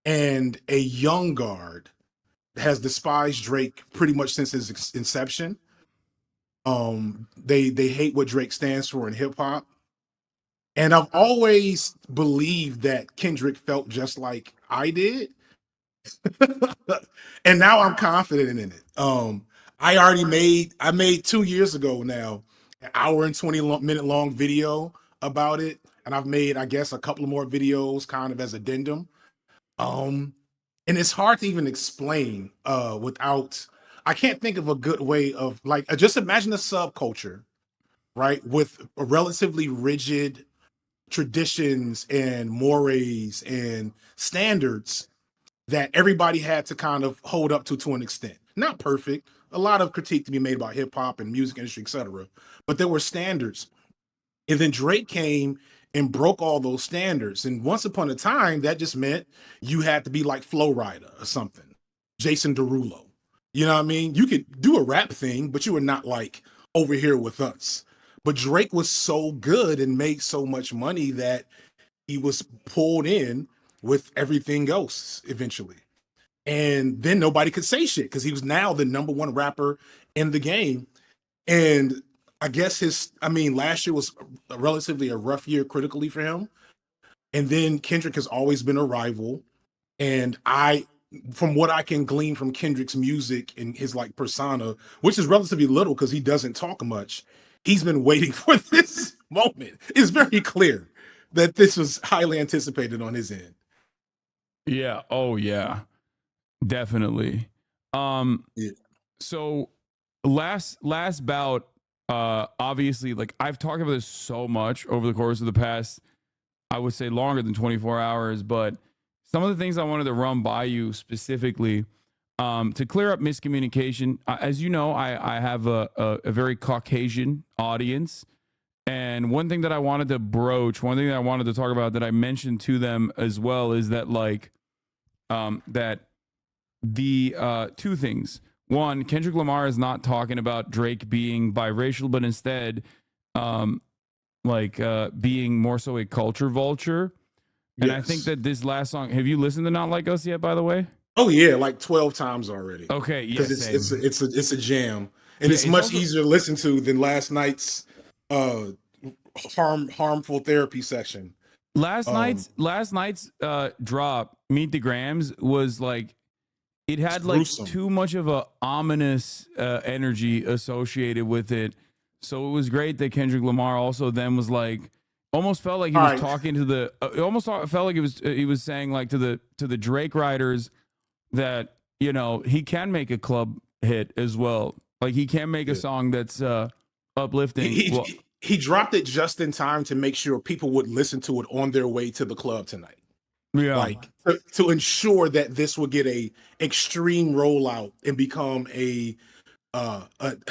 and a young guard has despised Drake pretty much since his inception. They hate what Drake stands for in hip hop. And I've always believed that Kendrick felt just like I did. And now I'm confident in it. I made 2 years ago now, an hour and 20-minute long video about it. And I've made, I guess, a couple of more videos kind of as addendum. And it's hard to even explain without, I can't think of a good way of like, just imagine a subculture, right? With a relatively rigid traditions and mores and standards that everybody had to kind of hold up to an extent. Not perfect. A lot of critique to be made about hip hop and music industry, etc. But there were standards. And then Drake came and broke all those standards. And once upon a time, that just meant you had to be like Flo Rida or something, Jason Derulo. You know what I mean? You could do a rap thing, but you were not like over here with us. But Drake was so good and made so much money that he was pulled in with everything else eventually. And then nobody could say shit because he was now the #1 rapper in the game. And I guess last year was relatively a rough year critically for him. And then Kendrick has always been a rival. And from what I can glean from Kendrick's music and his like persona, which is relatively little because he doesn't talk much, he's been waiting for this moment. It's very clear that this was highly anticipated on his end. Yeah. Oh yeah. Definitely. Yeah. So last bout, obviously, like I've talked about this so much over the course of the past, I would say longer than 24 hours, but some of the things I wanted to run by you specifically, to clear up miscommunication. As you know, I have a very Caucasian audience. And one thing that I wanted to broach, one thing that I wanted to talk about that I mentioned to them as well is that like, that the two things. One, Kendrick Lamar is not talking about Drake being biracial, but instead being more so a culture vulture. And yes. I think that this last song, have you listened to Not Like Us yet, by the way? Oh yeah, like 12 times already. Okay, yes. It's a jam. And it's much easier to listen to than last night's harmful therapy section. Last night's drop, Meet the Grams, was like, it had like too much of a ominous energy associated with it. So it was great that Kendrick Lamar also then was like, almost felt like he was talking to the, it almost felt like he was saying like to the Drake writers that, you know, he can make a club hit as well. Like he can make a song that's uplifting. He dropped it just in time to make sure people would listen to it on their way to the club tonight. Yeah, like to ensure that this would get a extreme rollout and become a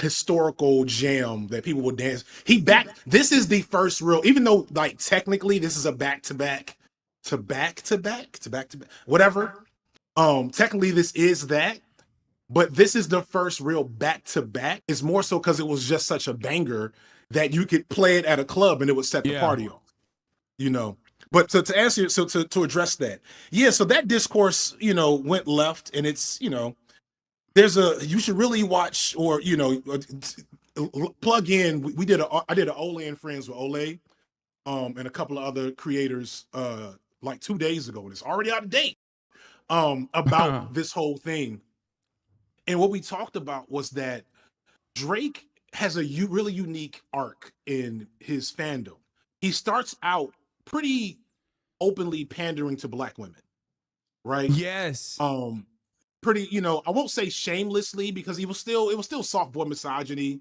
historical jam that people would dance. This is the first real, even though like technically this is a back to back, whatever. Technically this is that, but this is the first real back to back. It's more so because it was just such a banger that you could play it at a club and it would set the party off, you know. But to answer, to address that, so that discourse, you know, went left, and it's, you know, you should really watch, or, you know, plug in. I did an Ole and Friends with Ole, and a couple of other creators, like 2 days ago, and it's already out of date, about this whole thing. And what we talked about was that Drake has a really unique arc in his fandom. He starts out pretty openly pandering to Black women, right? Yes. Pretty, you know, I won't say shamelessly because it was still soft boy misogyny.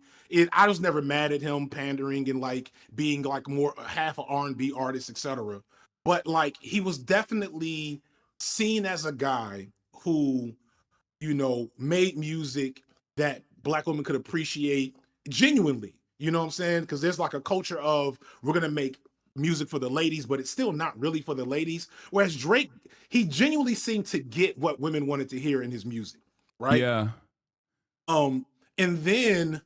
I was never mad at him pandering and like being like more half an R&B artist, etc. But like he was definitely seen as a guy who, you know, made music that Black women could appreciate genuinely. You know what I'm saying? Because there's like a culture of we're gonna make music for the ladies, but it's still not really for the ladies. Whereas Drake, he genuinely seemed to get what women wanted to hear in his music, right? Yeah. And then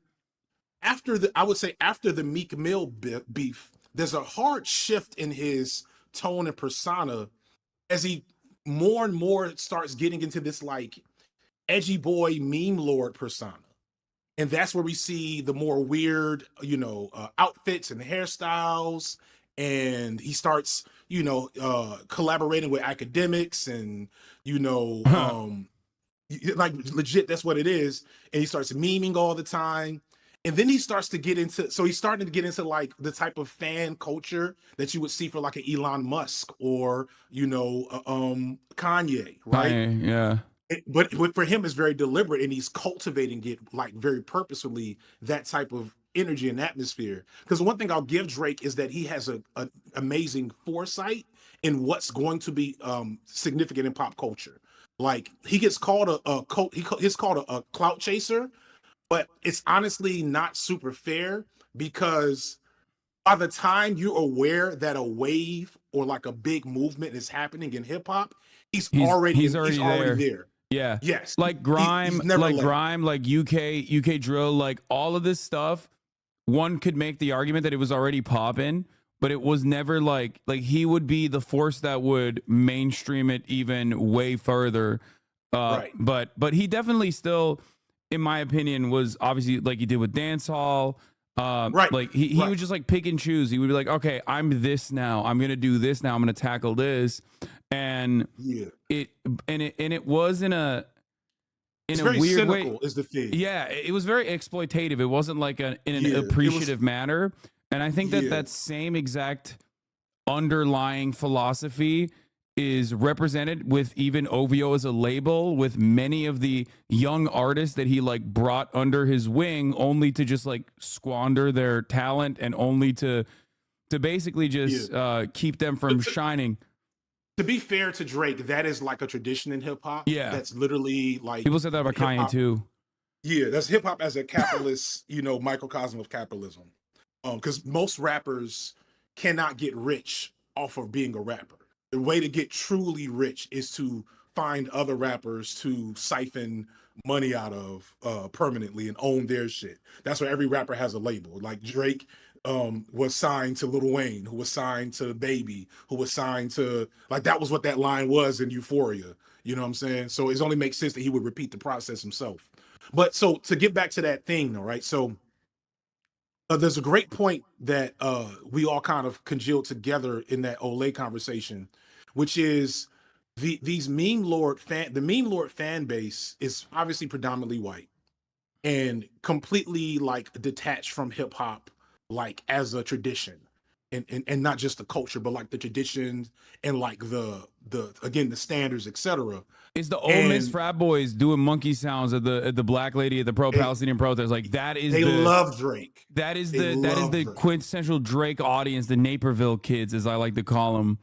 after the Meek Mill beef, there's a hard shift in his tone and persona as he more and more it starts getting into this like edgy boy meme lord persona. And that's where we see the more weird, outfits and hairstyles. And he starts, collaborating with academics and, like legit, that's what it is. And he starts memeing all the time. And then he starts to get into, so he's starting to get into like the type of fan culture that you would see for like an Elon Musk or, Kanye, right? Yeah. But for him, it's very deliberate, and he's cultivating it like very purposefully, that type of energy and atmosphere. Because one thing I'll give Drake is that he has a amazing foresight in what's going to be significant in pop culture. Like he gets called he's called a clout chaser, but it's honestly not super fair because by the time you're aware that a wave or like a big movement is happening in hip hop, he's already there. Yeah. Yes. Like grime, like UK drill, like all of this stuff. One could make the argument that it was already popping, but it was never like he would be the force that would mainstream it even way further. Right. But he definitely still, in my opinion, was obviously like he did with dancehall. Right. Like he would just like pick and choose. He would be like, okay, I'm this now. I'm gonna do this now. I'm gonna tackle this, and it was in a weird way. Is the thing. Yeah, it was very exploitative. It wasn't like in an appreciative manner. And I think that same exact underlying philosophy is represented with even OVO as a label, with many of the young artists that he like brought under his wing, only to just like squander their talent and only to basically just keep them from shining. To be fair to Drake, that is like a tradition in hip hop. Yeah, that's literally like people said that about Kanye too. Yeah, that's hip hop as a capitalist, microcosm of capitalism. Because most rappers cannot get rich off of being a rapper. The way to get truly rich is to find other rappers to siphon money out of permanently and own their shit. That's why every rapper has a label. Like Drake was signed to Lil Wayne, who was signed to Baby, who was signed to, like, that was what that line was in Euphoria. You know what I'm saying? So it only makes sense that he would repeat the process himself. But so to get back to that thing, all right, so there's a great point that we all kind of congealed together in that Olay conversation, which is the meme lord fan base is obviously predominantly white and completely like detached from hip hop, like as a tradition, and not just the culture, but like the traditions and like the again the standards, etc. It's the Ole Miss frat boys doing monkey sounds at the black lady at the pro-Palestinian protest. Like that is they love Drake. That is the quintessential Drake audience, the Naperville kids, as I like to call them.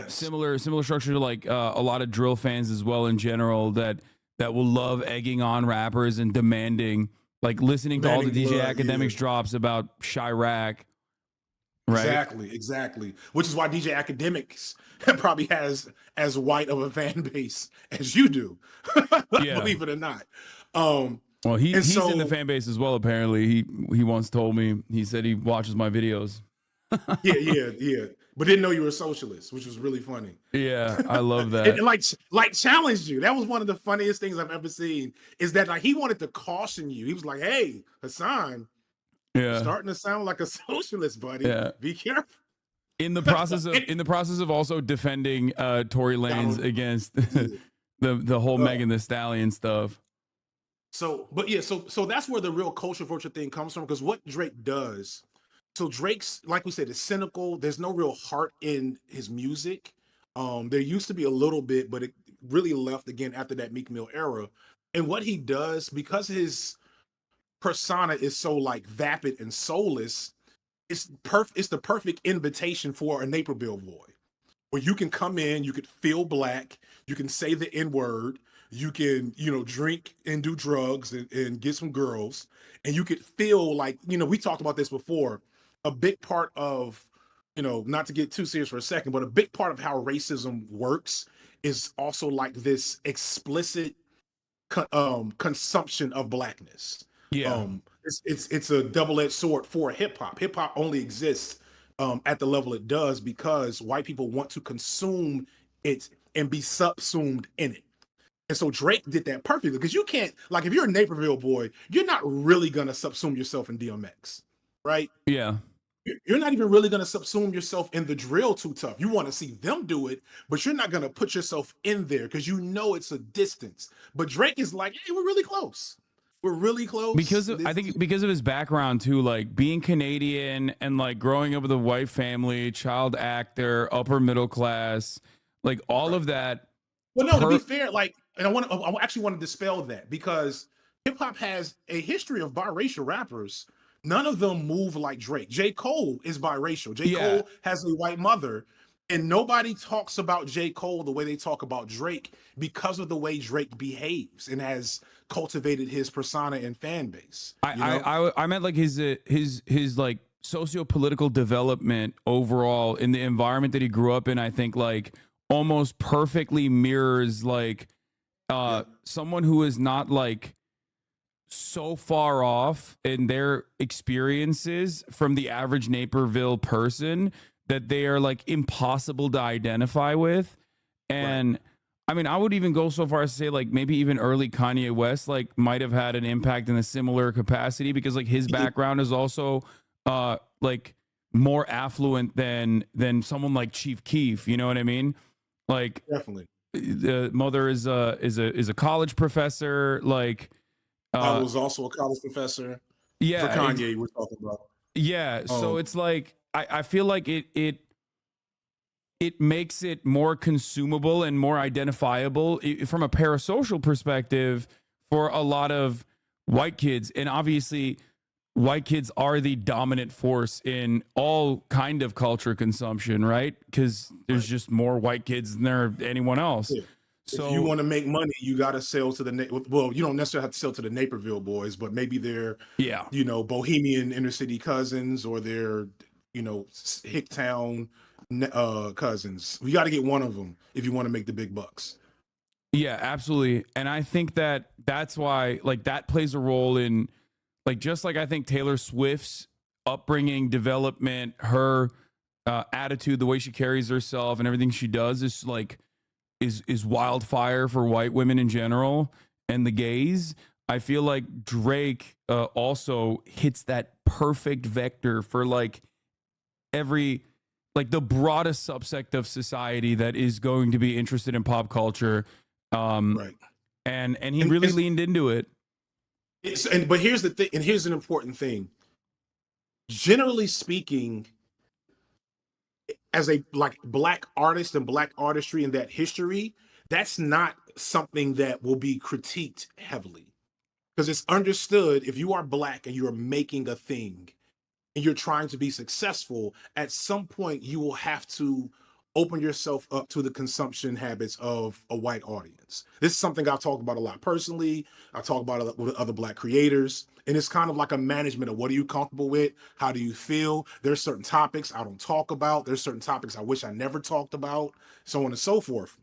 Similar structure to like a lot of drill fans as well in general that will love egging on rappers and demanding, like listening to all the DJ Academics drops about Chirac. Right? Exactly. Which is why DJ Academics probably has as white of a fan base as you do, believe it or not. Well, he's in the fan base as well. Apparently, he once told me. He said he watches my videos. yeah. But didn't know you were a socialist, which was really funny. Yeah, I love that. And like challenged you. That was one of the funniest things I've ever seen. Is that like he wanted to caution you. He was like, "Hey, Hasan, starting to sound like a socialist, buddy. Yeah. Be careful." In the process of also defending Tory Lanez against the whole Megan Thee Stallion stuff. So that's where the real culture vulture thing comes from, because what Drake does. So Drake's, like we said, is cynical. There's no real heart in his music. There used to be a little bit, but it really left again after that Meek Mill era. And what he does, because his persona is so like vapid and soulless, it's the perfect invitation for a Naperville boy, where you can come in, you could feel black, you can say the N-word, you can, drink and do drugs and get some girls, and you could feel like, we talked about this before, a big part of, not to get too serious for a second, but a big part of how racism works is also like this explicit consumption of blackness. Yeah. It's a double-edged sword for hip hop. Hip hop only exists at the level it does because white people want to consume it and be subsumed in it. And so Drake did that perfectly, because you can't, like, if you're a Naperville boy, you're not really gonna subsume yourself in DMX, right? Yeah. You're not even really gonna subsume yourself in the drill too tough. You want to see them do it, but you're not gonna put yourself in there because you know it's a distance. But Drake is like, hey, we're really close. We're really close. Because I think because of his background too, like being Canadian and like growing up with a white family, child actor, upper middle class, like all of that. Well, no, to be fair, like, and I actually want to dispel that, because hip hop has a history of biracial rappers. None of them move like Drake. J. Cole is biracial. J. Cole has a white mother, and nobody talks about J. Cole the way they talk about Drake because of the way Drake behaves and has cultivated his persona and fan base. I meant like his like socio-political development overall in the environment that he grew up in. I think like almost perfectly mirrors like someone who is not like so far off in their experiences from the average Naperville person that they are like impossible to identify with. And I mean, I would even go so far as to say like maybe even early Kanye West like might have had an impact in a similar capacity, because like his background is also like more affluent than someone like Chief Keef, you know what I mean? Like Definitely. The mother is a college professor, like I was also a college professor. Yeah, for Kanye, we're talking about. Yeah, so it's like I feel like it makes it more consumable and more identifiable from a parasocial perspective for a lot of white kids. And obviously, white kids are the dominant force in all kind of culture consumption, right? Because there's just more white kids than there are anyone else. Yeah. So if you want to make money, you got to sell to the well. You don't necessarily have to sell to the Naperville boys, but maybe they're bohemian inner city cousins, or they're Hicktown cousins. We got to get one of them if you want to make the big bucks. Yeah, absolutely. And I think that that's why like that plays a role in like, just like I think Taylor Swift's upbringing, development, her attitude, the way she carries herself and everything she does is like is wildfire for white women in general and the gays. I feel like Drake also hits that perfect vector for like every like the broadest subsect of society that is going to be interested in pop culture. Right. And he really leaned into it. But here's the thing, and here's an important thing. Generally speaking, as a like black artist and black artistry in that history, that's not something that will be critiqued heavily, because it's understood if you are black and you're making a thing and you're trying to be successful, at some point you will have to open yourself up to the consumption habits of a white audience. This is something I've talked about a lot personally. I talk about it with other black creators, and it's kind of like a management of what are you comfortable with? How do you feel? There's certain topics I don't talk about. There's certain topics I wish I never talked about, so on and so forth.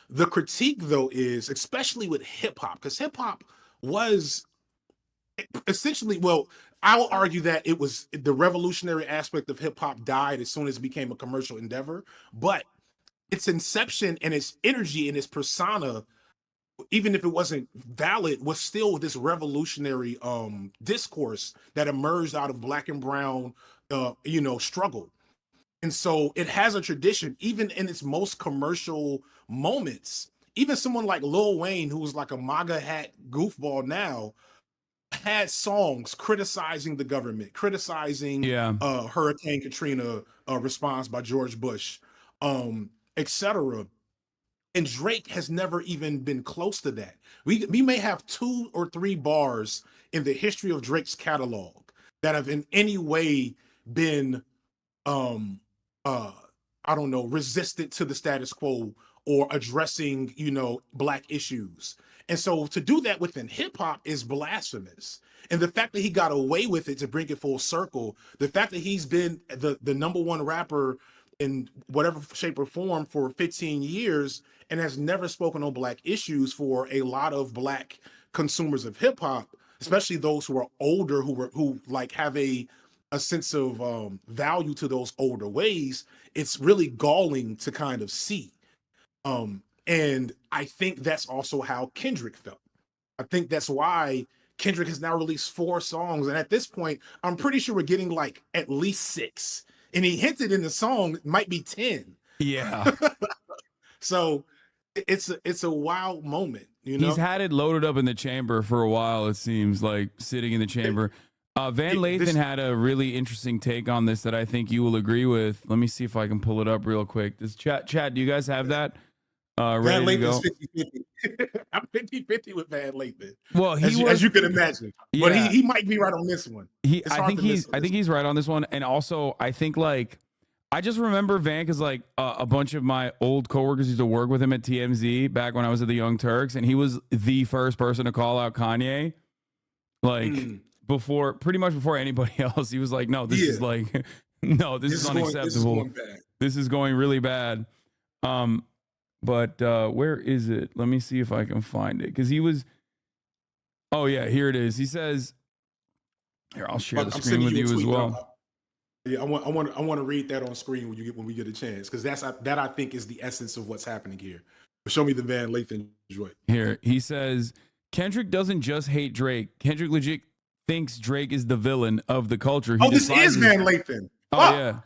The critique, though, is especially with hip hop, because hip hop was essentially, well, I'll argue that it was the revolutionary aspect of hip hop died as soon as it became a commercial endeavor, but its inception and its energy and its persona, even if it wasn't valid, was still this revolutionary discourse that emerged out of black and brown struggle. And so it has a tradition, even in its most commercial moments. Even someone like Lil Wayne, who's like a MAGA hat goofball now, had songs criticizing the government, criticizing Hurricane Katrina response by George Bush, etc. And Drake has never even been close to that. We may have 2 or 3 bars in the history of Drake's catalog that have in any way been I don't know, resistant to the status quo or addressing, black issues. And so to do that within hip hop is blasphemous. And the fact that he got away with it, to bring it full circle, the fact that he's been the number one rapper in whatever shape or form for 15 years and has never spoken on black issues for a lot of black consumers of hip hop, especially those who are older, who like have a sense of value to those older ways, it's really galling to kind of see. And I think that's also how Kendrick felt. I think that's why Kendrick has now released 4 songs, and at this point, I'm pretty sure we're getting like at least 6. And he hinted in the song it might be 10. Yeah. So it's a wild moment, you He's know. had it loaded up in the chamber for a while, it seems like, sitting in the chamber. Van Lathan had a really interesting take on this that I think you will agree with. Let me see if I can pull it up real quick. Does Chat, do you guys have that Van ready to go? Lathan's 50-50. I'm 50-50 with Van Lathan. Well, as you can imagine. Yeah, but he might be right on this one. I think he's right on this one. And also, I think like I just remember Van because like a bunch of my old coworkers used to work with him at TMZ back when I was at the Young Turks, and he was the first person to call out Kanye. Like pretty much before anybody else, he was like, "No, this is like, no, this is unacceptable. This is going really bad." But where is it? Let me see if I can find it because he was. Oh yeah, here it is. He says, "Here, I'll share the screen with you as well." Yeah, I want to read that on screen when we get a chance, because that I think is the essence of what's happening here. But show me the Van Lathan joint. Here he says Kendrick doesn't just hate Drake. Kendrick legit thinks Drake is the villain of the culture. This is Van Lathan. Oh yeah,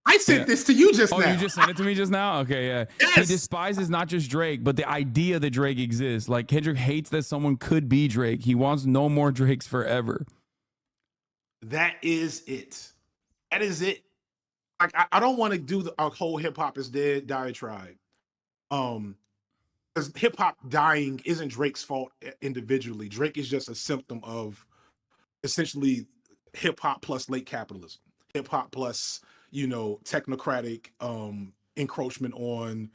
I sent this to you just now. Oh, you just sent it to me just now? Okay, yeah. Yes. He despises not just Drake, but the idea that Drake exists. Like Kendrick hates that someone could be Drake. He wants no more Drakes forever. That is it. That is it. Like I don't want to do a whole hip hop is dead diatribe. Because hip hop dying isn't Drake's fault individually. Drake is just a symptom of essentially hip hop plus late capitalism. Hip hop plus, technocratic encroachment on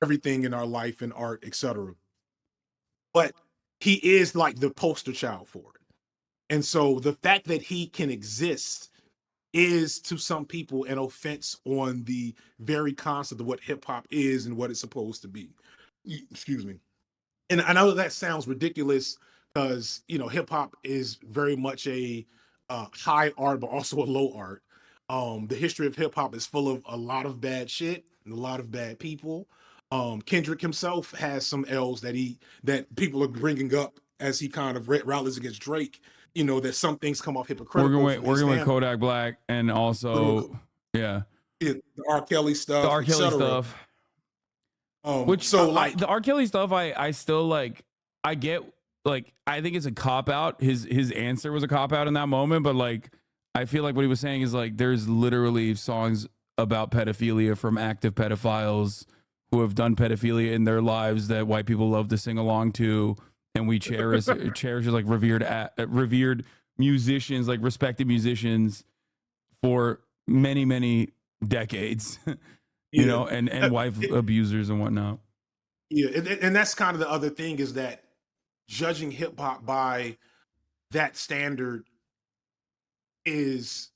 everything in our life and art, etc. But he is like the poster child for it. And so the fact that he can exist is to some people an offense on the very concept of what hip hop is and what it's supposed to be. Excuse me. And I know that sounds ridiculous because, hip hop is very much a high art, but also a low art. The history of hip hop is full of a lot of bad shit and a lot of bad people. Kendrick himself has some L's that people are bringing up as he kind of rallies against Drake. That some things come off hypocritical. Working with Kodak Black and also, the R. Kelly stuff. The R. Kelly stuff. The R. Kelly stuff, I still like. I get like I think it's a cop out. His answer was a cop out in that moment, but like I feel like what he was saying is like there's literally songs about pedophilia from active pedophiles who have done pedophilia in their lives that white people love to sing along to. And we cherish like revered musicians, like respected musicians for many, many decades, and wife abusers and whatnot. Yeah. And that's kind of the other thing is that judging hip hop by that standard is,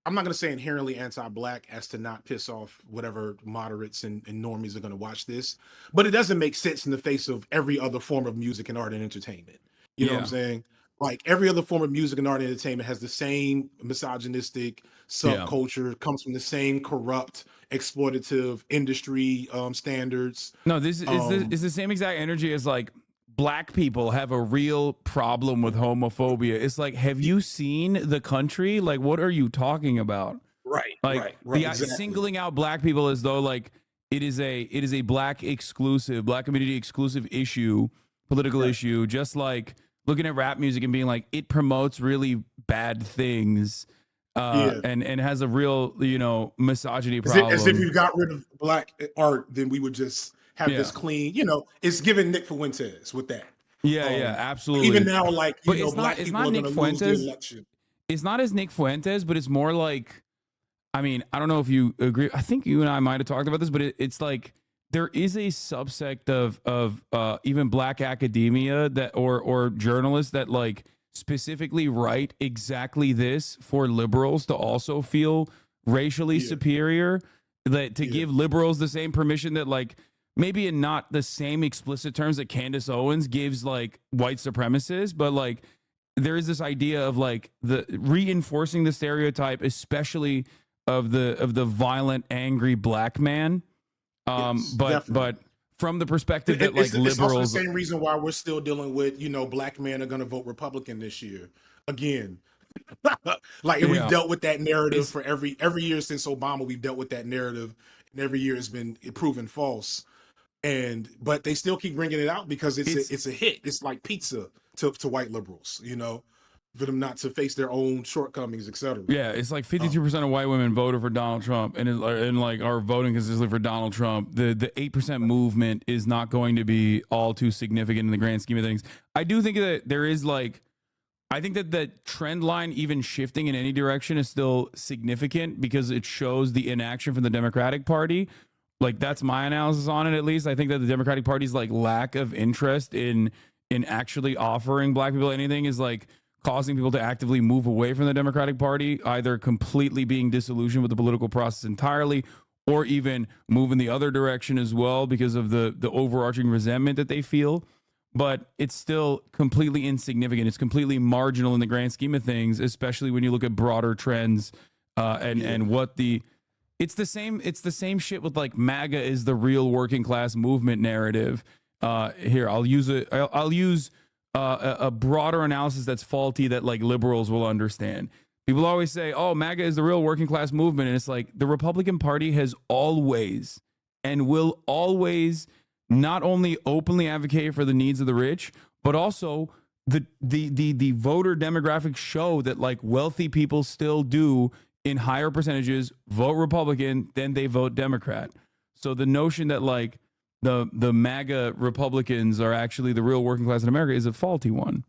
I'm not going to say inherently anti-Black as to not piss off whatever moderates and normies are going to watch this, but it doesn't make sense in the face of every other form of music and art and entertainment. You know what I'm saying? Like every other form of music and art and entertainment has the same misogynistic subculture, comes from the same corrupt, exploitative industry standards. No, this is the same exact energy as like Black people have a real problem with homophobia. It's like, have you seen the country? Like, what are you talking about? Right. Like Exactly. singling out Black people as though like it is a Black community exclusive issue, political issue. Just like looking at rap music and being like, it promotes really bad things, and has a real misogyny problem. As if you got rid of Black art, then we would just have this clean, it's giving Nick Fuentes with that. Yeah, absolutely. Even now, like, Black it's people not are Nick going to lose the Fuentes. election. It's not as Nick Fuentes, but it's more like, I mean, I don't know if you agree. I think you and I might have talked about this, but it's like there is a subsect of even Black academia that or journalists that like specifically write exactly this for liberals to also feel racially superior, that to give liberals the same permission that like maybe in not the same explicit terms that Candace Owens gives like white supremacists, but like there is this idea of like the reinforcing the stereotype, especially of the violent, angry Black man, Yes, But definitely. from the perspective that like It's also the liberals, same reason why we're still dealing with, black men are going to vote Republican this year again. Like, and we've yeah, dealt with that narrative it's for every year since Obama. We've dealt with that narrative, and every year it's been proven false. But they still keep bringing it out because it's a hit. It's like pizza to white liberals, for them not to face their own shortcomings, etc. yeah, it's like 52% of white women voted for Donald Trump and like are voting consistently for Donald Trump. The 8% movement is not going to be all too significant in the grand scheme of things. I do think that there is like, I think that the trend line even shifting in any direction is still significant because it shows the inaction from the Democratic Party. Like that's my analysis on it. At least I think that the Democratic Party's like lack of interest in actually offering black people anything is like causing people to actively move away from the Democratic Party, either completely being disillusioned with the political process entirely, or even move in the other direction as well because of the overarching resentment that they feel. But it's still completely insignificant. It's completely marginal in the grand scheme of things, especially when you look at broader trends and what the it's the same shit with like MAGA is the real working class movement narrative. Here, I'll use a broader analysis that's faulty that like liberals will understand. People always say, "Oh, MAGA is the real working class movement," and it's like the Republican Party has always and will always not only openly advocate for the needs of the rich, but also the voter demographics show that like wealthy people still do in higher percentages vote Republican than they vote Democrat. So the notion that like the MAGA Republicans are actually the real working class in America is a faulty one.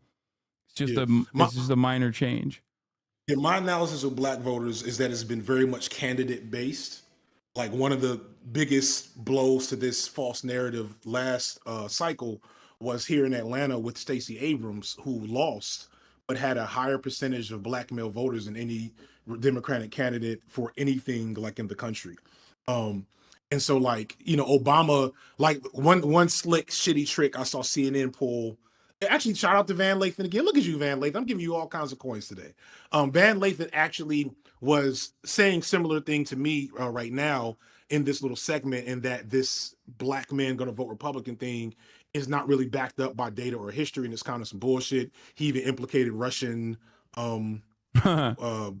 It's just a minor change. Yeah, my analysis of black voters is that it's been very much candidate based. Like one of the biggest blows to this false narrative last cycle was here in Atlanta with Stacey Abrams, who lost but had a higher percentage of black male voters than any Democratic candidate for anything like in the country. Um, and so like, Obama, like one slick shitty trick I saw CNN pull. Actually, shout out to Van Lathan again. Look at you, Van Lathan. I'm giving you all kinds of coins today. Van Lathan actually was saying similar thing to me right now in this little segment, in that this black man going to vote Republican thing is not really backed up by data or history, and it's kind of some bullshit. He even implicated Russian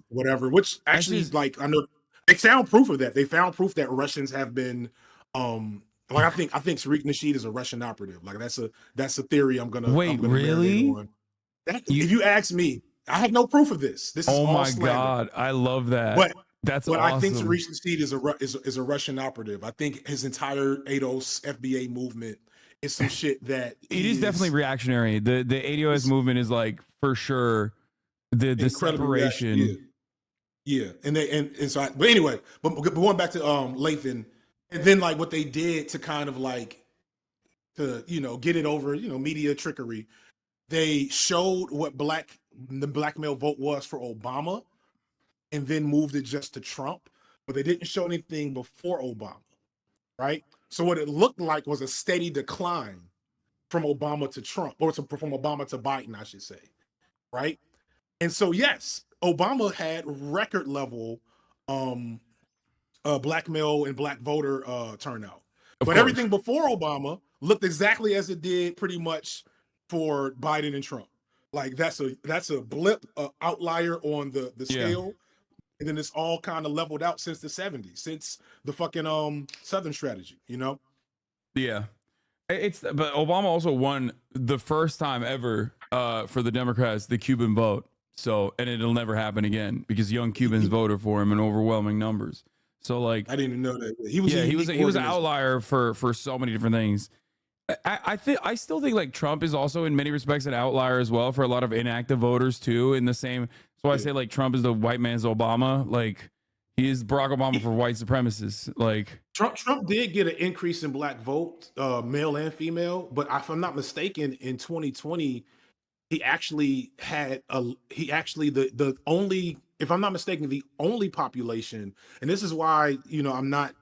whatever, which actually, like, I know they found proof of that. They found proof that Russians have been like, I think Tariq Nasheed is a Russian operative. Like that's a theory I'm gonna really? marinate on. If you ask me, I have no proof of this. This is oh all my slander. God, I love that. But that's but awesome. I think Tariq Nasheed is a Russian operative. I think his entire ADOS FBA movement is some shit that it is definitely reactionary. The ADOS movement is like for sure the separation. Yeah. And so but anyway, but going back to Lathan, and then like what they did to kind of like to get it over, media trickery. They showed what the black male vote was for Obama, and then moved it just to Trump, but they didn't show anything before Obama, right? So what it looked like was a steady decline from Obama to Trump, or from Obama to Biden, I should say, right? And so yes, Obama had record level black male and black voter turnout, but everything before Obama looked exactly as it did pretty much for Biden and Trump. Like that's a blip, outlier on the scale, and then it's all kind of leveled out since the 70s, since the fucking Southern strategy, Yeah. But Obama also won the first time ever for the Democrats the Cuban vote. So, and it'll never happen again because young Cubans voted for him in overwhelming numbers. So like I didn't even know that. He was an outlier for so many different things. I still think like Trump is also in many respects an outlier as well for a lot of inactive voters too. In the same, so I say like Trump is the white man's Obama. Like he is Barack Obama for white supremacists. Like Trump did get an increase in black vote, male and female, but if I'm not mistaken, in 2020 he actually the only, if I'm not mistaken, the only population, and this is why I'm not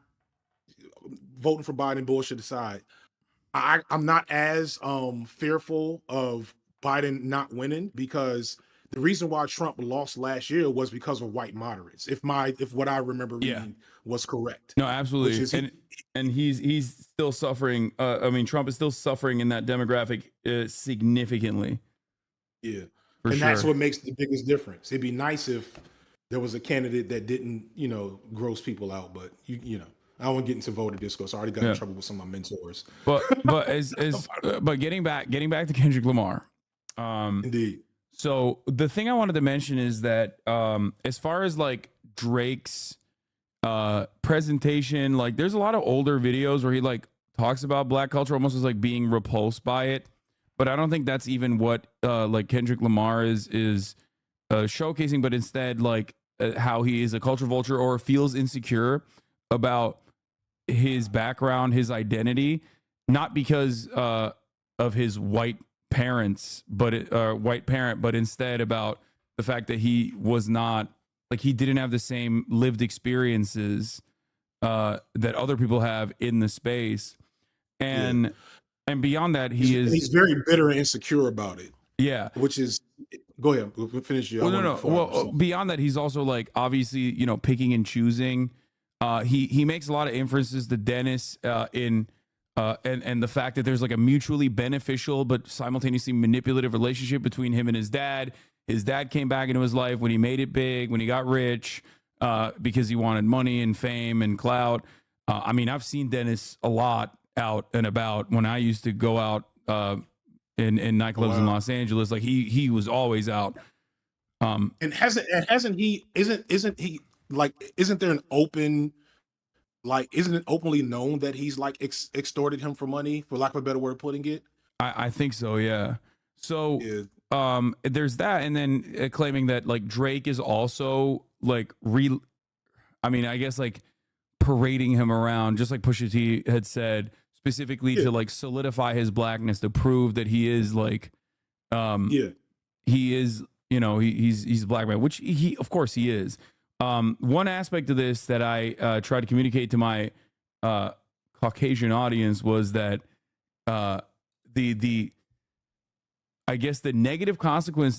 voting for Biden, bullshit aside. I'm not as fearful of Biden not winning, because the reason why Trump lost last year was because of white moderates. If what I remember reading was correct. No, absolutely. Which is and he's still suffering. I mean, Trump is still suffering in that demographic significantly. Yeah. For and sure. That's what makes the biggest difference. It'd be nice if there was a candidate that didn't, gross people out, but you know, I don't want to get into voter discourse. I already got in trouble with some of my mentors. But but getting back to Kendrick Lamar. Indeed. So the thing I wanted to mention is that as far as like Drake's presentation, like there's a lot of older videos where he like talks about black culture almost as like being repulsed by it. But I don't think that's even what like Kendrick Lamar is showcasing, but instead like how he is a culture vulture or feels insecure about his background, his identity, not because of his white parents, but white parent, but instead about the fact that he was not like he didn't have the same lived experiences that other people have in the space, and beyond that, he's very bitter and insecure about it. Yeah, which is go ahead. We'll finish you. Well, beyond that, he's also like obviously picking and choosing. He makes a lot of inferences to Dennis in. And the fact that there's like a mutually beneficial but simultaneously manipulative relationship between him and his dad. His dad came back into his life when he made it big, when he got rich, because he wanted money and fame and clout. I mean, I've seen Dennis a lot out and about when I used to go out in nightclubs in Los Angeles. Like he was always out. And isn't there an open, like, isn't it openly known that he's like extorted him for money, for lack of a better word of putting it? I think so, yeah. So there's that, and then claiming that like Drake is also like I guess like parading him around, just like Pusha T had said, specifically to like solidify his blackness, to prove that he is like he is, he's a black man, which he of course he is. One aspect of this that I tried to communicate to my Caucasian audience was that I guess the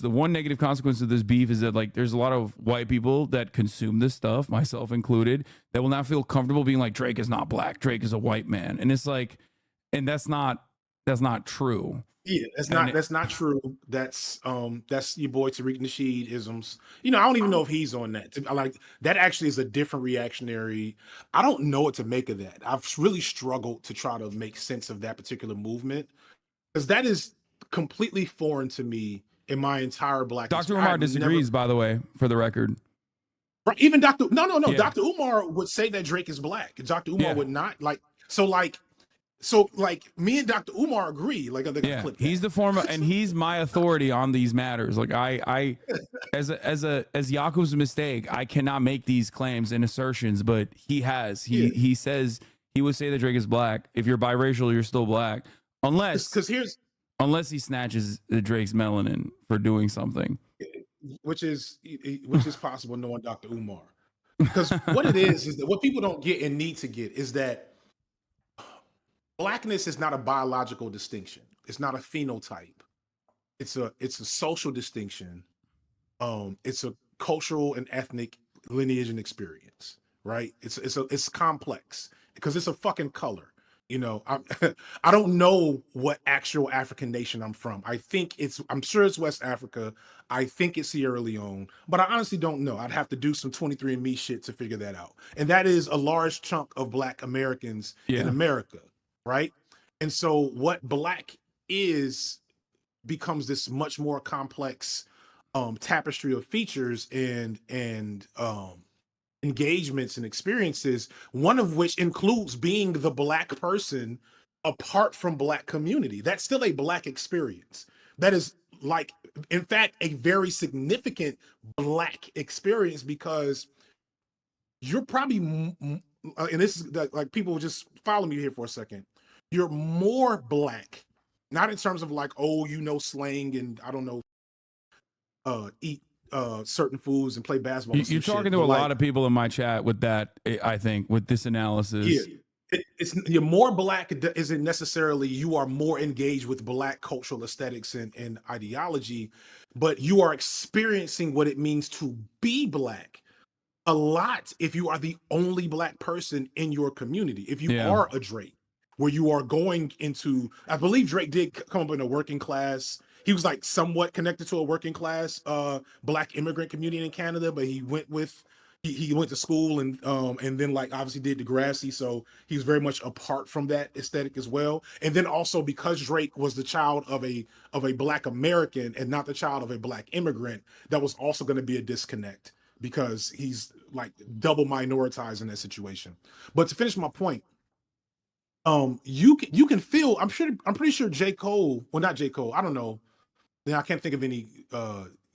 one negative consequence of this beef is that like there's a lot of white people that consume this stuff, myself included, that will not feel comfortable being like Drake is not black, Drake is a white man, and it's like, and that's not true. Yeah, that's not true. That's your boy Tariq Nasheed isms. I don't even know if he's on that. Like that actually is a different reactionary. I don't know what to make of that. I've really struggled to try to make sense of that particular movement because that is completely foreign to me in my entire black. Dr. Umar disagrees, by the way, for the record. Even Dr. No. Yeah. Dr. Umar would say that Drake is black. Dr. Umar would not So me and Dr. Umar agree. Like, he's the former, and he's my authority on these matters. Like I as Yakub's mistake, I cannot make these claims and assertions, but he says he would say that Drake is black. If you're biracial, you're still black, unless he snatches Drake's melanin for doing something, which is possible knowing Dr. Umar, because what it is that what people don't get and need to get is that blackness is not a biological distinction. It's not a phenotype. It's a social distinction. It's a cultural and ethnic lineage and experience, right? It's complex because it's a fucking color. I don't know what actual African nation I'm from. I'm sure it's West Africa. I think it's Sierra Leone, but I honestly don't know. I'd have to do some 23andMe shit to figure that out. And that is a large chunk of Black Americans in America. Right. And so what black is becomes this much more complex tapestry of features and engagements and experiences, one of which includes being the black person apart from black community. That's still a black experience. That is like, in fact, a very significant black experience because you're probably, and this is like people just follow me here for a second. You're more black, not in terms of like, slang and I don't know, eat certain foods and play basketball. You're talking to a lot of people in my chat with that, I think, with this analysis. you're more black isn't necessarily you are more engaged with black cultural aesthetics and ideology, but you are experiencing what it means to be black a lot if you are the only black person in your community. If you Yeah. are a Drake, where you are going into, I believe Drake did come up in a working class. He was like somewhat connected to a working class black immigrant community in Canada, but he went with he went to school and then like obviously did Degrassi, so he's very much apart from that aesthetic as well. And then also because Drake was the child of a black American and not the child of a black immigrant, that was also going to be a disconnect because he's like double minoritized in that situation. But to finish my point, you can feel. I'm pretty sure J. Cole. Well, not J. Cole. I don't know. Yeah, I can't think of any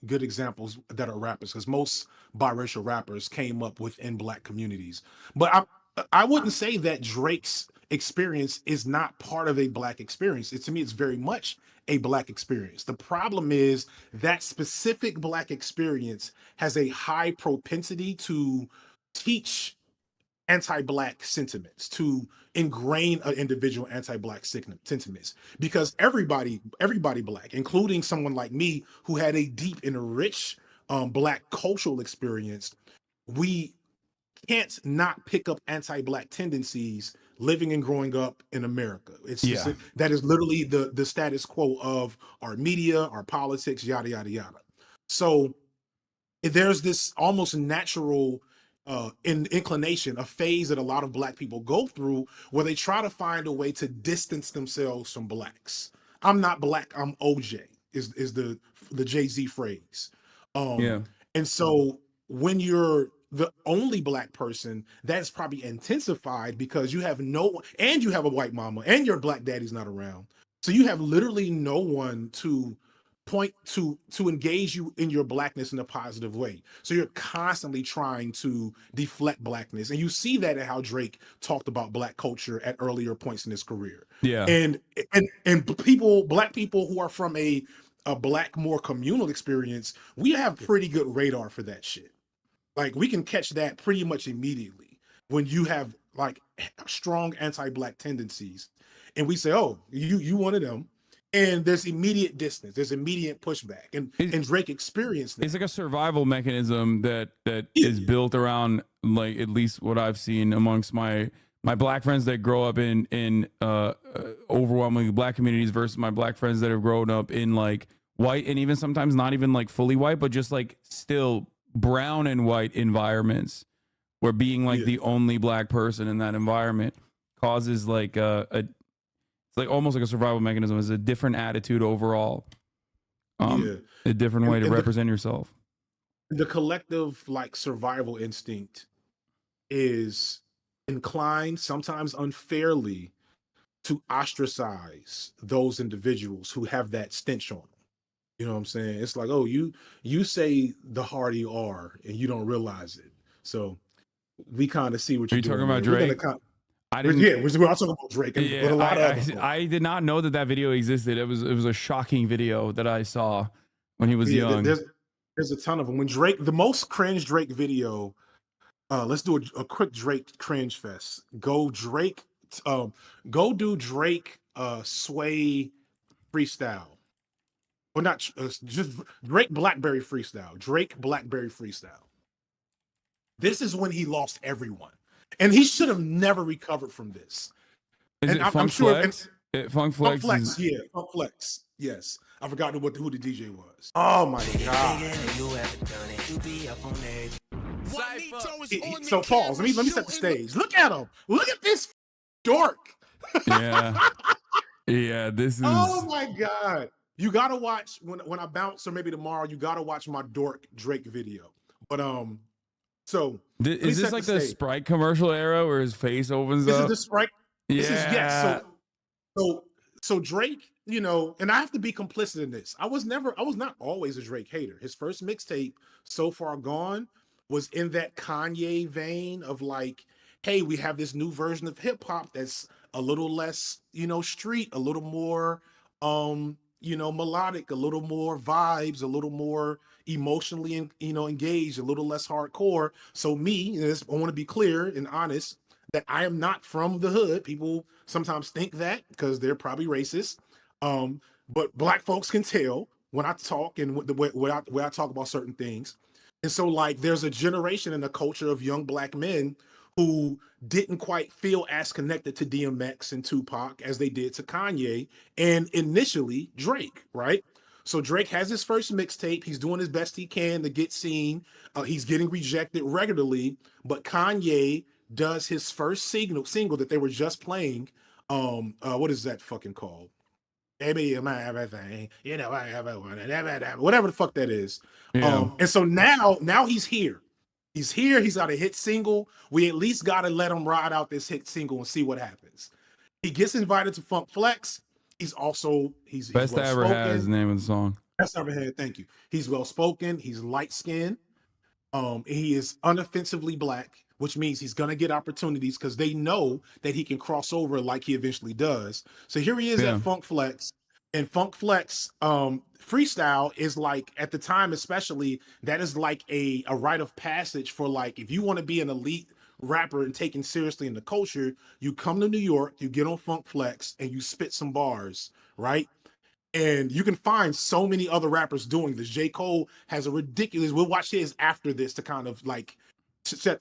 good examples that are rappers because most biracial rappers came up within black communities. But I wouldn't say that Drake's experience is not part of a black experience. To me, it's very much a black experience. The problem is that specific black experience has a high propensity to teach anti-black sentiments, to ingrain an individual anti-black sentiments, because everybody black, including someone like me who had a deep and rich black cultural experience, we can't not pick up anti-black tendencies living and growing up in America. It's just that is literally the status quo of our media, our politics, yada yada yada. So there's this almost natural inclination, a phase that a lot of black people go through where they try to find a way to distance themselves from blacks. I'm not black, I'm OJ is the Jay-Z phrase. Yeah. And so when you're the only black person, that's probably intensified because you have you have a white mama and your black daddy's not around. So you have literally no one to point to engage you in your blackness in a positive way. So you're constantly trying to deflect blackness. And you see that in how Drake talked about black culture at earlier points in his career. Yeah. And black people who are from a black, more communal experience, we have pretty good radar for that shit. Like we can catch that pretty much immediately when you have like strong anti-black tendencies. And we say, oh, you one of them. And there's immediate distance, there's immediate pushback, and Drake experienced that. It's like a survival mechanism that is built around, like, at least what I've seen amongst my black friends that grow up in overwhelmingly black communities versus my black friends that have grown up in like white and even sometimes not even like fully white, but just like still brown and white environments, where being like the only black person in that environment causes like it's like almost like a survival mechanism. It's a different attitude overall. A different way to represent yourself. The collective like survival instinct is inclined, sometimes unfairly, to ostracize those individuals who have that stench on them. You know what I'm saying? It's like, oh, you say the hard you are and you don't realize it. So we kind of see what you're talking doing about Drake? We're all talking about Drake, but a lot of I did not know that video existed. It was a shocking video that I saw when he was young. There's a ton of them. When Drake, the most cringe Drake video, let's do a quick Drake cringe fest. Go do Drake Sway freestyle. Well, not just Drake Blackberry freestyle. Drake Blackberry freestyle. This is when he lost everyone. And he should have never recovered from this. Is and it Funk Flex? Funk Flex. Yeah, Funk Flex. Yes. I forgot who the DJ was. Oh my God. So pause. Let me set the stage. Look at him. Look at this dork. Yeah. Yeah, this is. Oh my God. You gotta watch when I bounce, or maybe tomorrow, you gotta watch my dork Drake video. But so is this like the Sprite commercial era where his face opens up? This is the Sprite. Yeah. So Drake, you know, and I have to be complicit in this. I was not always a Drake hater. His first mixtape, So Far Gone, was in that Kanye vein of like, hey, we have this new version of hip hop that's a little less, street, a little more melodic, a little more vibes, a little more emotionally engaged, a little less hardcore. So I want to be clear and honest that I am not from the hood. People sometimes think that because they're probably racist. But black folks can tell when I talk and the way I talk about certain things. And so, like, there's a generation in the culture of young black men who didn't quite feel as connected to DMX and Tupac as they did to Kanye and initially Drake, right? So Drake has his first mixtape. He's doing his best he can to get seen. He's getting rejected regularly, but Kanye does his first single that they were just playing. What is that fucking called? Maybe my everything, you know, I have whatever the fuck that is. Yeah. And so now he's here. He's here. He's got a hit single. We at least got to let him ride out this hit single and see what happens. He gets invited to Funk Flex. He's Best well I Ever Had spoken. is the name of the song. Best I Ever Had. Thank you. He's well spoken. He's light skinned. He is unoffensively black, which means he's gonna get opportunities because they know that he can cross over like he eventually does. So here he is at Funk Flex, and Funk Flex freestyle is like, at the time especially, that is like a rite of passage for, like, if you want to be an elite rapper and taken seriously in the culture, you come to New York, you get on Funk Flex, and you spit some bars, right? And you can find so many other rappers doing this. J. Cole has a ridiculous, we'll watch his after this to kind of like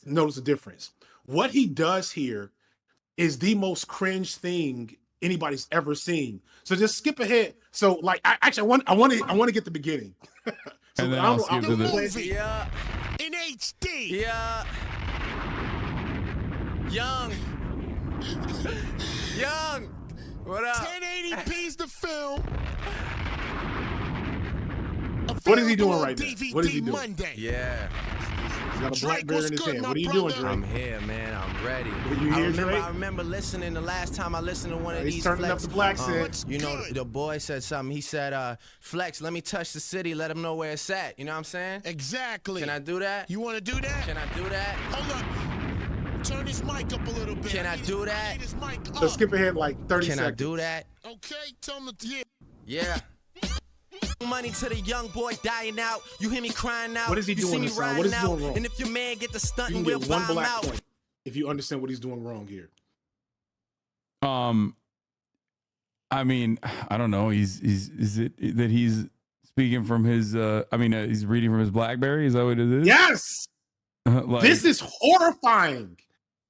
notice the difference. What he does here is the most cringe thing anybody's ever seen. So just skip ahead. So, like, I want to get the beginning. So and then I'll skip to the movie. Yeah. In HD. Yeah. Young. What up? 1080p's the film. What is he doing right now? What is he doing? Monday. Yeah. He's got a Blackberry in his hand. What are you doing, Drake? I'm here, man. I'm ready. I remember listening the last time I listened to one of these. He's turning up the black set. You know, the boy said something. He said, Flex, let me touch the city. Let him know where it's at. You know what I'm saying? Exactly. Can I do that? You want to do that? Can I do that? Hold up. Turn his mic up a little bit. Can I do that? Let's skip ahead like 30 seconds. Can I do that? Okay, tell him to, yeah. Money to the young boy dying out. You hear me crying out. What is he doing this time? What is he doing wrong? And if your man get the stunt, you can we'll get one buy him black out. point if you understand what he's doing wrong here. I mean, I don't know. Is it that he's speaking from his he's reading from his BlackBerry? Is that what it is? Yes. Like, this is horrifying.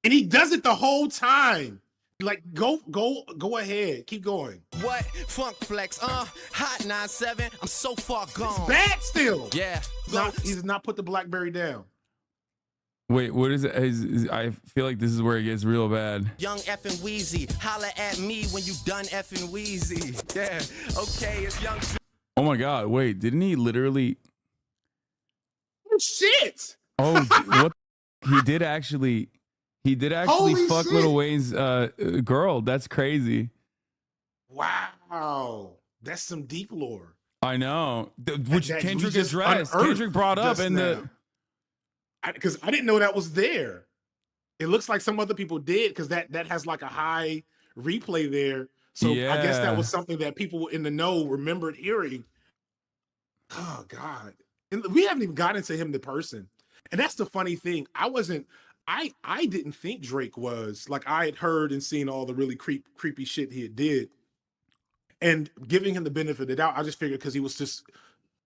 And he does it the whole time. Like, go ahead. Keep going. What? Funk Flex, hot 97. I'm so far gone. It's bad still. Yeah. He does not put the BlackBerry down. Wait, what is it? I feel like this is where it gets real bad. Young effing Wheezy. Holla at me when you done effing Wheezy. Yeah. Okay, it's young. Oh my God. Wait, didn't he literally? Oh, shit. Oh, what? He did actually Holy fuck shit. Lil Wayne's girl. That's crazy. Wow. That's some deep lore. I know. Which That Kendrick we just addressed. unearthed Kendrick brought up just in now. Because I didn't know that was there. It looks like some other people did, because that has like a high replay there. So I guess that was something that people in the know remembered hearing. Oh God. And we haven't even gotten to him the person. And that's the funny thing. I didn't think Drake was, like, I had heard and seen all the really creepy shit he did. And giving him the benefit of the doubt, I just figured because he was just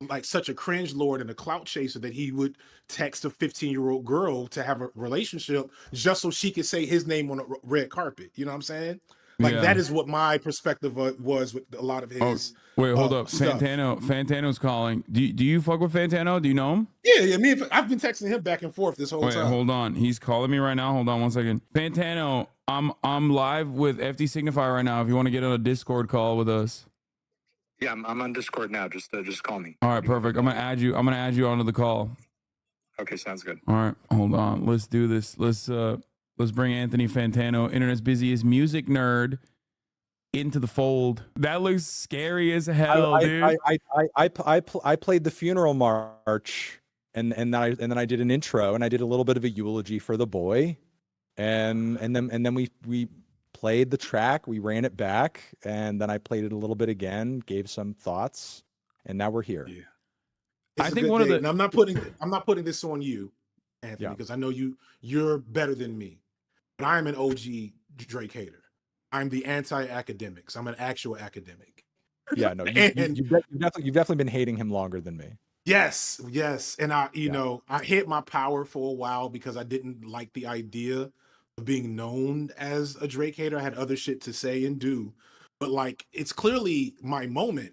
like such a cringe lord and a clout chaser that he would text a 15-year-old girl to have a relationship just so she could say his name on a red carpet. You know what I'm saying? Like, that is what my perspective was with a lot of his. Wait, hold up. Stuff. Fantano's calling. Do you fuck with Fantano? Do you know him? Yeah, I've been texting him back and forth this whole time. Hold on. He's calling me right now. Hold on one second. Fantano, I'm live with FD Signifier right now. If you want to get on a Discord call with us. Yeah, I'm on Discord now. Just call me. All right, perfect. I'm gonna add you onto the call. Okay, sounds good. All right, hold on. Let's do this. Let's bring Anthony Fantano, internet's busiest music nerd, into the fold. That looks scary as hell, dude. I played the funeral march, and then I did an intro, and I did a little bit of a eulogy for the boy, and then we played the track, we ran it back, and then I played it a little bit again, gave some thoughts, and now we're here. Yeah. I think one of the. And I'm not putting this on you, Anthony, Yeah. because I know you're better than me. but I'm an OG Drake hater. I'm the anti-academics. I'm an actual academic. Yeah, no, you've definitely been hating him longer than me. Yes, and I, I hit my power for a while because I didn't like the idea of being known as a Drake hater. I had other shit to say and do, but like, it's clearly my moment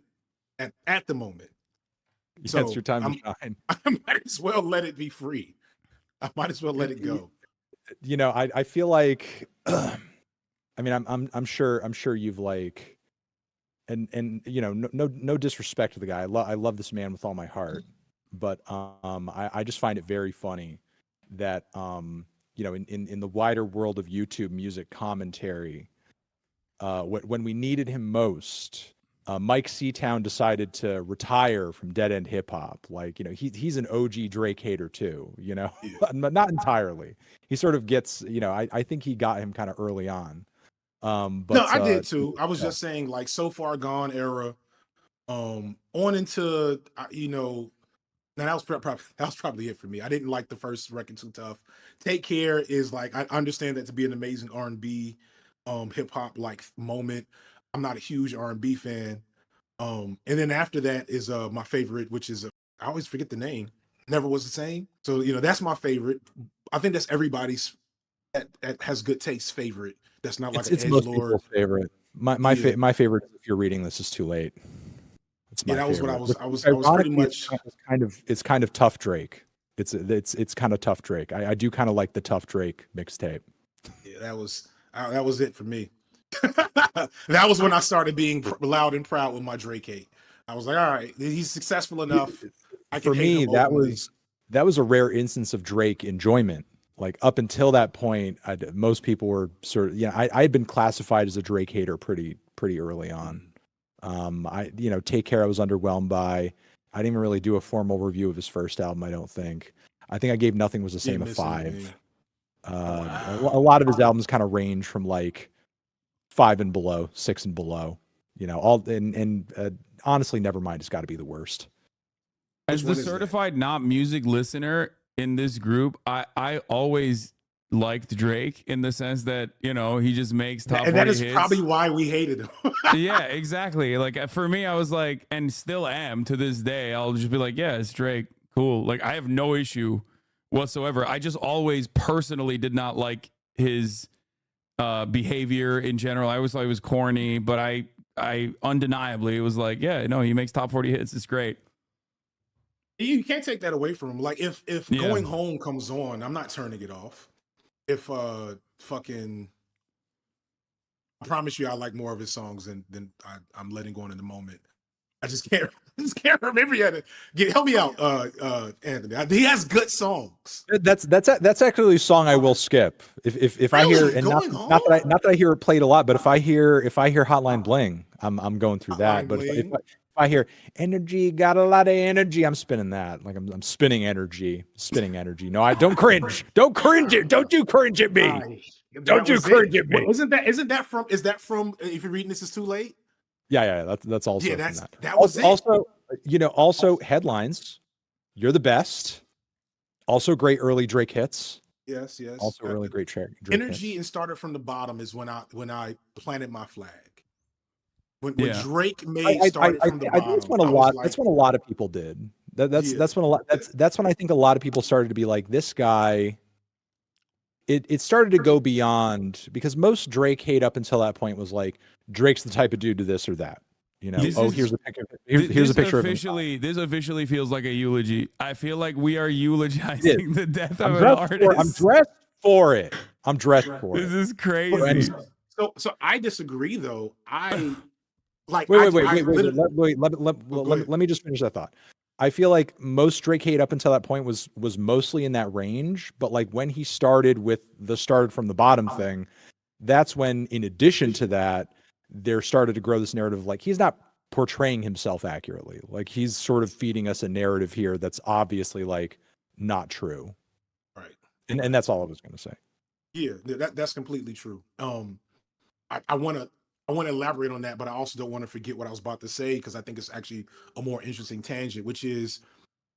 at the moment. Yeah, So it's your time to shine. I might as well let it be free. I might as well let it go. I feel like, I mean, I'm sure you've like, and no disrespect to the guy. I love this man with all my heart, but I just find it very funny that in the wider world of YouTube music commentary, when we needed him most, Mike Seatown decided to retire from Dead End Hip Hop. Like, he's an OG Drake hater too, Yeah. not entirely. He sort of gets, I think he got him kind of early on. But no, I did too. I was just saying, like, So Far Gone era, on into, now that was probably it for me. I didn't like the first record too tough. Take Care is like, I understand that to be an amazing R&B, hip hop like moment. I'm not a huge R&B fan. And then after that is my favorite, which is I always forget the name. Never Was the Same. So that's my favorite. I think that's everybody's that has good taste favorite. That's not like it's an most edgelord people's favorite. My favorite. If you're reading this, is Too Late. It's my that was favorite. what I was pretty much. It's kind of tough Drake. It's kind of tough Drake. I do kind of like the tough Drake mixtape. Yeah, that was it for me. That was when I started being loud and proud with my Drake hate. I was like, all right, he's successful enough. For me, that was a rare instance of Drake enjoyment. Like, up until that point, most people were sort of, I had been classified as a Drake hater pretty early on. Take Care, I was underwhelmed by. I didn't even really do a formal review of his first album, I don't think. I think I gave Nothing Was the Same a 5. A lot of his albums kind of range from like 5 and below, 6 and below. Honestly, Nevermind has got to be the worst. As the certified not music listener in this group, I always liked Drake in the sense that, he just makes top 40 and that is hits. probably why we hated him. Yeah, exactly. Like, for me, I was like, and still am to this day, I'll just be like, yeah, it's Drake. Cool. Like, I have no issue whatsoever. I just always personally did not like his behavior in general. I always thought he was corny, but I undeniably was like, yeah, he makes top 40 hits. It's great. You can't take that away from him. Like, if Going Home comes on, I'm not turning it off. If fucking, I promise you, I like more of his songs than I'm letting go on in the moment. I just can't remember yet. Help me out, Anthony. He has good songs. That's actually a song I will skip if I hear, and not that I hear it played a lot, but if I hear Hotline Bling, I'm going through that. But if I hear Energy, got a lot of energy, I'm spinning that. Like, I'm spinning energy. No, I don't cringe. Don't cringe it. Don't you cringe at me. Don't you cringe at me. Isn't that from If You're Reading This Is Too Late? Yeah, that's also that was also headlines. You're the best. Also great early Drake hits. Yes. Also early great Drake Energy hits. and Started From the Bottom is when I planted my flag. When Drake made Started From the Bottom, that's when a lot of people did. That's when I think a lot of people started to be like, this guy. It started to go beyond, because most Drake hate up until that point was like, Drake's the type of dude to this or that. Here's a picture. Here's a picture officially, of him. This officially feels like a eulogy. I feel like we are eulogizing the death of an artist. I'm dressed for it. This is crazy. So I disagree, though. Wait. Let me just finish that thought. I feel like most Drake hate up until that point was mostly in that range, but like when he started with the Started From the Bottom thing, that's when, in addition to that, there started to grow this narrative of like, he's not portraying himself accurately. Like, he's sort of feeding us a narrative here that's obviously like not true. Right. And that's all I was going to say. Yeah, that's completely true. I want to elaborate on that, but I also don't want to forget what I was about to say, because I think it's actually a more interesting tangent, which is,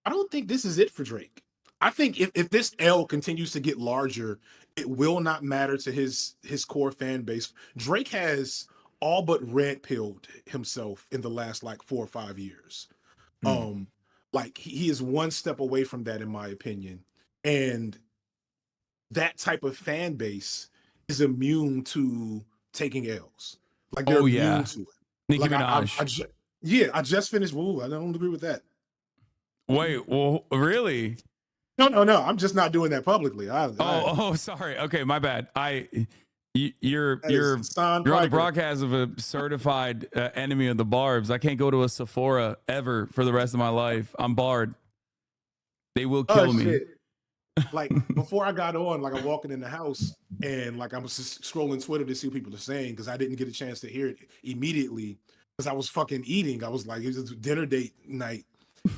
I don't think this is it for Drake. I think if this L continues to get larger, it will not matter to his core fan base. Drake has all but red pilled himself in the last like 4 or 5 years. Like he is one step away from that, in my opinion. And that type of fan base is immune to taking L's. Like they're immune to it. Nicki Like Minaj. I just finished. Woo, I don't agree with that. Wait, well, really? No. I'm just not doing that publicly. Sorry. Okay, my bad. You're Hassan on the Piker. broadcast of a certified enemy of the barbs. I can't go to a Sephora ever for the rest of my life. I'm barred. They will kill me. Shit. Like before I got on, like I'm walking in the house and like I was just scrolling Twitter to see what people are saying because I didn't get a chance to hear it immediately because I was fucking eating. I was like, it was dinner date night,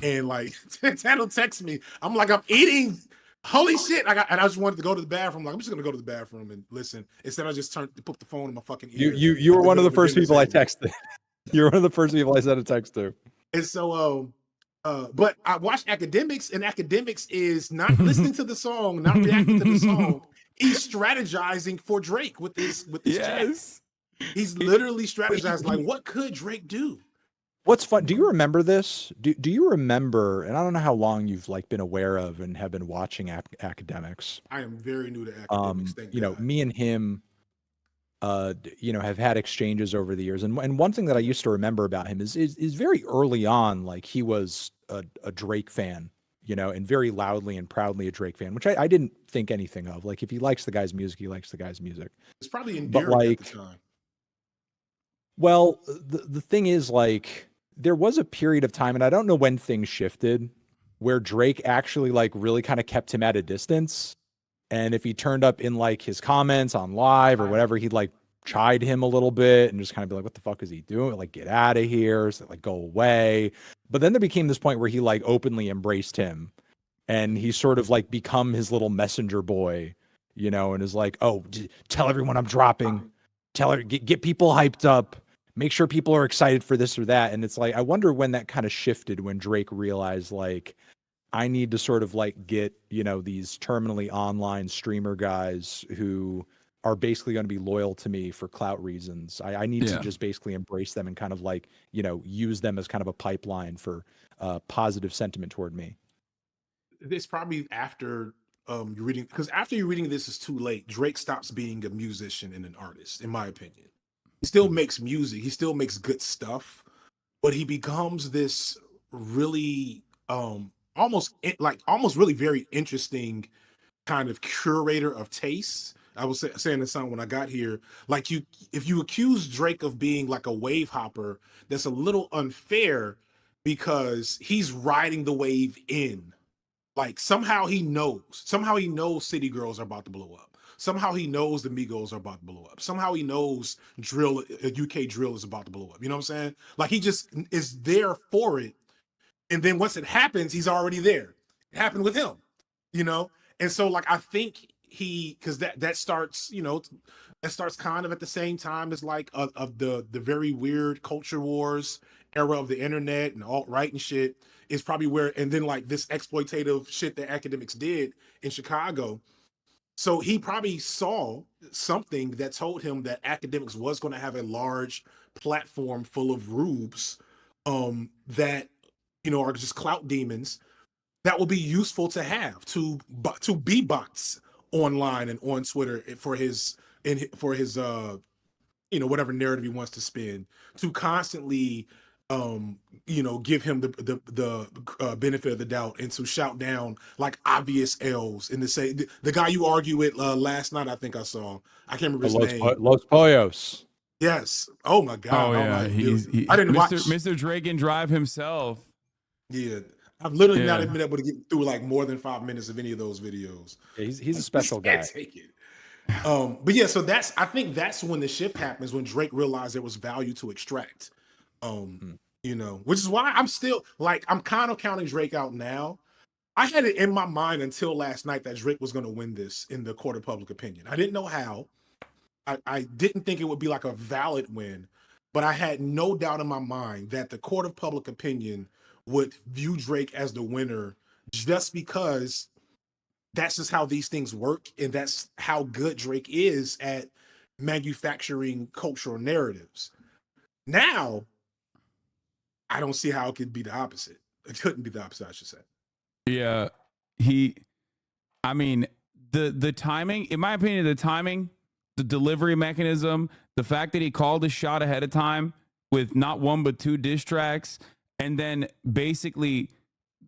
and like Fantano texts me. I'm like, I'm eating. Holy shit! And I just wanted to go to the bathroom. Like I'm just gonna go to the bathroom and listen. Instead, I just put the phone in my fucking ear. You were one of the first people I texted. You're one of the first people I sent a text to. And so, but I watched Academics, and Academics is not listening to the song, not reacting to the song. He's strategizing for Drake with this Yes. chat. He's literally strategizing. Like, what could Drake do? What's fun? Do you remember this? Do you remember? And I don't know how long you've like been aware of and have been watching Academics. I am very new to Academics. Thank God. Me and him, have had exchanges over the years, and one thing that I used to remember about him is very early on, like he was a Drake fan, and very loudly and proudly a Drake fan, which I didn't think anything of. Like if he likes the guy's music, he likes the guy's music. It's probably endearing at the time. Well, the thing is, like, there was a period of time, and I don't know when things shifted, where Drake actually like really kind of kept him at a distance. And if he turned up in like his comments on live or whatever, he'd like chide him a little bit and just kind of be like, what the fuck is he doing? Like, get out of here. So, like, go away. But then there became this point where he like openly embraced him, and he sort of like become his little messenger boy, and is like, oh, tell everyone I'm dropping. Tell her, get people hyped up. Make sure people are excited for this or that. And it's like, I wonder when that kind of shifted, when Drake realized like, I need to sort of like get, these terminally online streamer guys who are basically going to be loyal to me for clout reasons. I need to just basically embrace them and kind of like, use them as kind of a pipeline for positive sentiment toward me. It's probably after you're reading, because after you're reading this is too late. Drake stops being a musician and an artist, in my opinion. He still makes music. He still makes good stuff, but he becomes this really almost really very interesting kind of curator of tastes. I was saying this song when I got here, like if you accuse Drake of being like a wave hopper, that's a little unfair because he's riding the wave in. Like somehow he knows City Girls are about to blow up. Somehow he knows the Migos are about to blow up. Somehow he knows UK drill is about to blow up. You know what I'm saying? Like he just is there for it. And then once it happens, he's already there. It happened with him, And so like, I think because that starts, that starts kind of at the same time as like of the very weird culture wars era of the internet and alt-right and shit is probably where, and then like this exploitative shit that Academics did in Chicago. So he probably saw something that told him that Academics was going to have a large platform full of rubes that, are just clout demons that will be useful to have to be bots online and on Twitter for his whatever narrative he wants to spin, to constantly give him the benefit of the doubt and to shout down like obvious L's and to say the guy you argue with last night, I think I saw, I can't remember his name. Los Pollos. Yes. Oh my God. Oh yeah. I didn't watch Mr. Drake and Drive himself. Yeah. I've literally not been able to get through like more than 5 minutes of any of those videos. Yeah, he's a special guy. Take it. But yeah, so I think that's when the shift happens, when Drake realized there was value to extract. Which is why I'm still like, I'm kind of counting Drake out now. I had it in my mind until last night that Drake was going to win this in the court of public opinion. I didn't know how. I didn't think it would be like a valid win, but I had no doubt in my mind that the court of public opinion would view Drake as the winner just because that's just how these things work, and that's how good Drake is at manufacturing cultural narratives. Now, I don't see how it could be the opposite. It couldn't be the opposite, I should say. Yeah, I mean, the timing, in my opinion, the timing, the delivery mechanism, the fact that he called a shot ahead of time with not one but two diss tracks, and then basically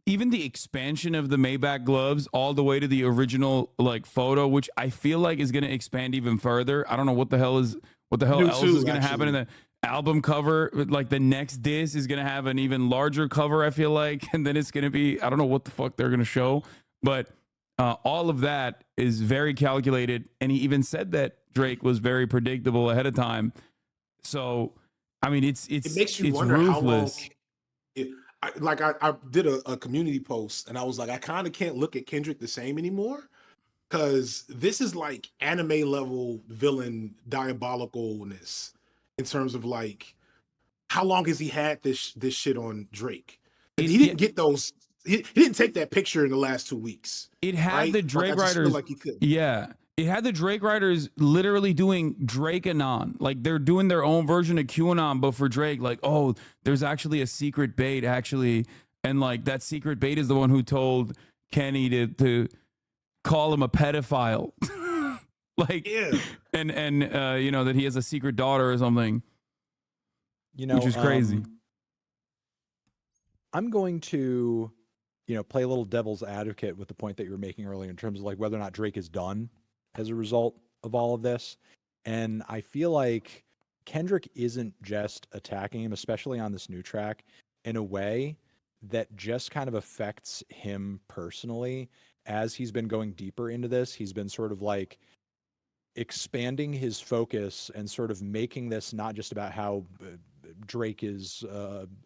even the expansion of the Maybach gloves all the way to the original like photo, which I feel like is going to expand even further. I don't know what the hell else is going to happen in the album cover. Like the next disc is going to have an even larger cover, I feel like, and then it's going to be, I don't know what the fuck they're going to show, but all of that is very calculated. And he even said that Drake was very predictable ahead of time. So, I mean, it makes you wonder ruthless. How long. I did a community post, and I was like, I kind of can't look at Kendrick the same anymore, because this is like anime level villain diabolicalness in terms of like, how long has he had this shit on Drake? And he didn't get those. He didn't take that picture in the last 2 weeks. It had right? the Drake writers. Like he could. Yeah. It had the Drake writers literally doing Drake-anon. Like they're doing their own version of QAnon, but for Drake, like, oh, there's actually a secret bait, actually. And like that secret bait is the one who told Kenny to call him a pedophile. Like, yeah. And you know, that he has a secret daughter or something. You know, which is crazy. I'm going to, you know, play a little devil's advocate with the point that you were making earlier in terms of like whether or not Drake is done as a result of all of this. And I feel like Kendrick isn't just attacking him, especially on this new track, in a way that just kind of affects him personally. As he's been going deeper into this, he's been sort of like expanding his focus and sort of making this not just about how Drake is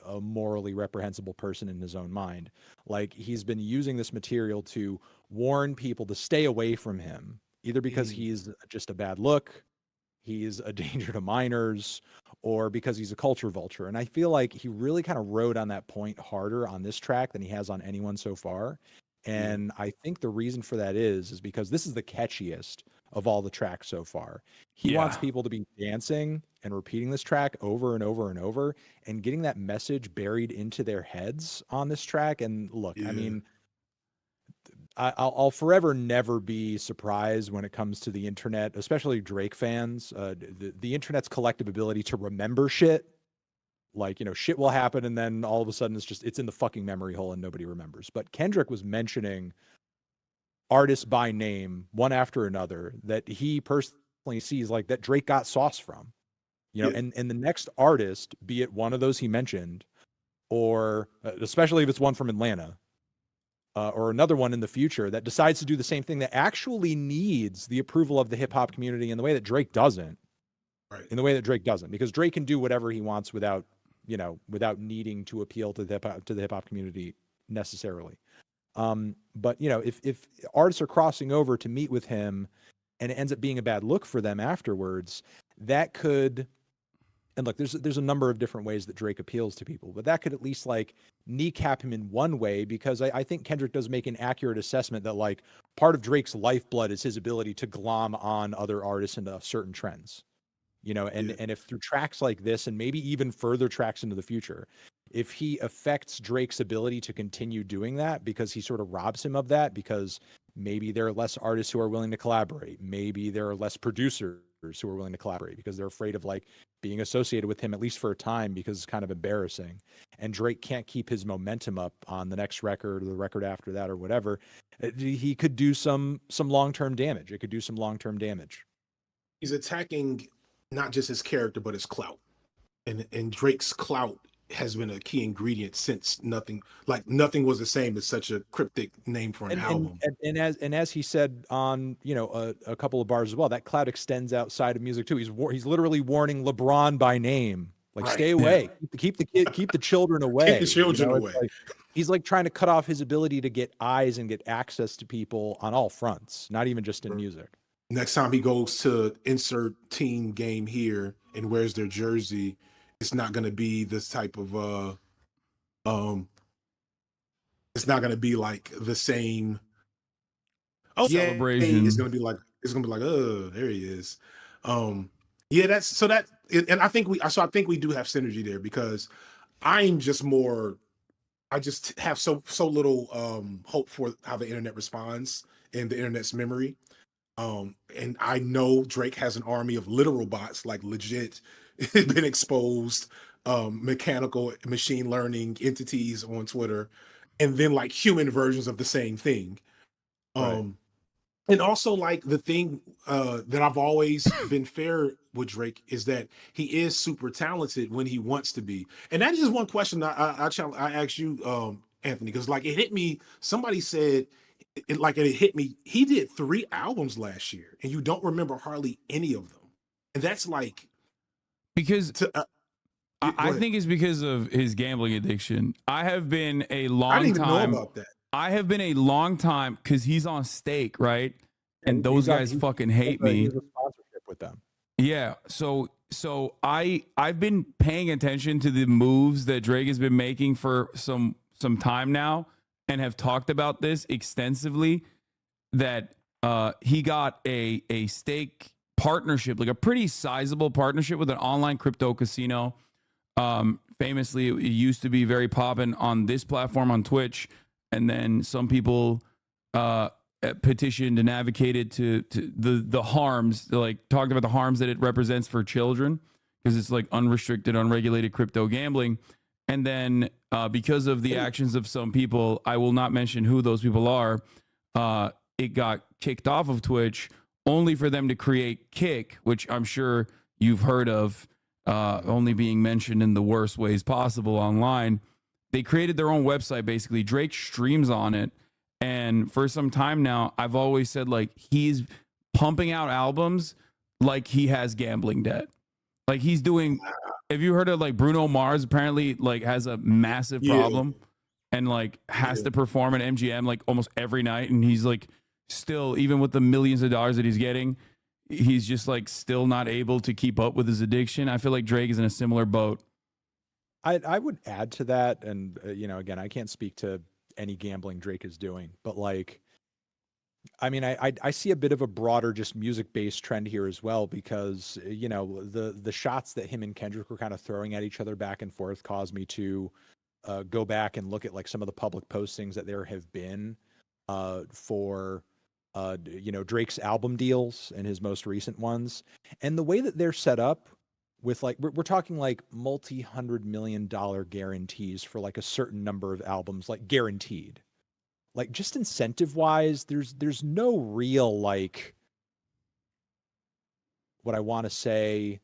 a morally reprehensible person in his own mind. Like he's been using this material to warn people to stay away from him, either because he's just a bad look, he's a danger to minors, or because he's a culture vulture. And I feel like he really kind of rode on that point harder on this track than he has on anyone so far. And I think the reason for that is because this is the catchiest of all the tracks so far. He wants people to be dancing and repeating this track over and over and over and getting that message buried into their heads on this track. And look, I mean, I'll forever never be surprised when it comes to the internet, especially Drake fans. The internet's collective ability to remember shit. Like, you know, shit will happen and then all of a sudden it's in the fucking memory hole and nobody remembers. But Kendrick was mentioning artists by name, one after another, that he personally sees like that Drake got sauce from. You know, and the next artist, be it one of those he mentioned, or especially if it's one from Atlanta, or another one in the future that decides to do the same thing that actually needs the approval of the hip hop community in the way that Drake doesn't. Right. In the way that Drake doesn't, because Drake can do whatever he wants without needing to appeal to the hip hop community necessarily. But you know, if artists are crossing over to meet with him and it ends up being a bad look for them afterwards, that could, and look, there's a number of different ways that Drake appeals to people, but that could at least like kneecap him in one way, because I think Kendrick does make an accurate assessment that like part of Drake's lifeblood is his ability to glom on other artists into certain trends. You know, and if through tracks like this and maybe even further tracks into the future, if he affects Drake's ability to continue doing that because he sort of robs him of that, because maybe there are less artists who are willing to collaborate, maybe there are less producers who are willing to collaborate because they're afraid of like being associated with him, at least for a time, because it's kind of embarrassing, and Drake can't keep his momentum up on the next record or the record after that or whatever, he could do some long-term damage. It could do some long-term damage. He's attacking not just his character, but his clout. And Drake's clout has been a key ingredient since Nothing Was the Same is such a cryptic name for an album. And as he said on, you know, a couple of bars as well, that clout extends outside of music too. He's literally warning LeBron by name, like stay away, keep the children away. Keep the children away. Like, he's like trying to cut off his ability to get eyes and get access to people on all fronts, not even just in music. Next time he goes to insert team game here and wears their jersey, it's not going to be this type of it's not going to be like the same celebration. It's gonna be like oh, there he is. Yeah, that's so that, and I think we do have synergy there because I'm just more. I just have so little hope for how the internet responds and the internet's memory. And I know Drake has an army of literal bots, like legit, been exposed, mechanical machine learning entities on Twitter, and then like human versions of the same thing. Right. And also like the thing that I've always been fair with Drake is that he is super talented when he wants to be. And that is just one question I asked you, Anthony, because like it hit me. Somebody said it hit me. He did 3 albums last year, and you don't remember hardly any of them. And that's like because to, I think it's because of his gambling addiction. I have been a long I didn't even time. know about that. I have been a long time because he's on stake, right? And those guys fucking hate me. He has a sponsorship with them. Yeah. So I've been paying attention to the moves that Drake has been making for some time now, and have talked about this extensively. That he got a stake partnership, like a pretty sizable partnership with an online crypto casino. Famously, it used to be very poppin' on this platform on Twitch. And then some people petitioned and advocated to the harms, like talked about the harms that it represents for children, because it's like unrestricted, unregulated crypto gambling. And then because of the actions of some people, I will not mention who those people are, it got kicked off of Twitch, only for them to create Kick, which I'm sure you've heard of, only being mentioned in the worst ways possible online. They created their own website, basically. Drake streams on it. And for some time now, I've always said, like, he's pumping out albums like he has gambling debt. Like, he's doing, have you heard of, like, Bruno Mars apparently, like, has a massive problem and, like, has to perform at MGM, like, almost every night. And he's, like, still, even with the millions of dollars that he's getting, he's just, like, still not able to keep up with his addiction. I feel like Drake is in a similar boat. I would add to that, and again, I can't speak to any gambling Drake is doing, but like, I mean, I see a bit of a broader, just music-based trend here as well, because the shots that him and Kendrick were kind of throwing at each other back and forth caused me to go back and look at like some of the public postings that there have been for Drake's album deals and his most recent ones, and the way that they're set up. With like we're talking like multi-$100 million guarantees for like a certain number of albums, like guaranteed. Like just incentive wise, there's no real like what I want to say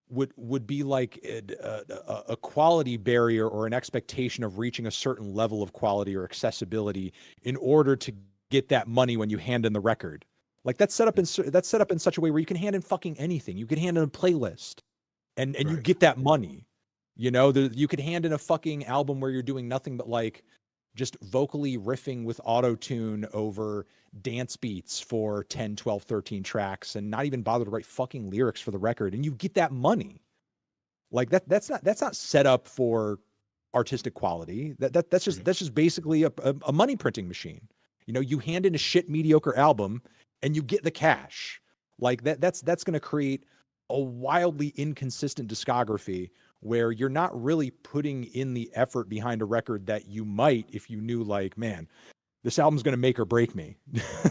would be like a quality barrier or an expectation of reaching a certain level of quality or accessibility in order to get that money when you hand in the record. Like that's set up in such a way where you can hand in fucking anything. You can hand in a playlist, and you get that money. You could hand in a fucking album where you're doing nothing but like just vocally riffing with auto-tune over dance beats for 10, 12, 13 tracks and not even bother to write fucking lyrics for the record, and you get that money. Like that's not set up for artistic quality. That's just basically a money printing machine. You hand in a shit mediocre album and you get the cash. Like that's going to create a wildly inconsistent discography where you're not really putting in the effort behind a record that you might if you knew like, man, this album's going to make or break me.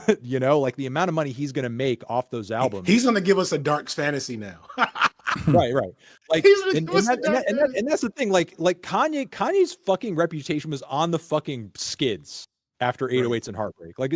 Like the amount of money he's going to make off those albums. He's going to give us a dark fantasy now. Right. Like, and that's the thing. Like Kanye's fucking reputation was on the fucking skids after 808s and Heartbreak. Like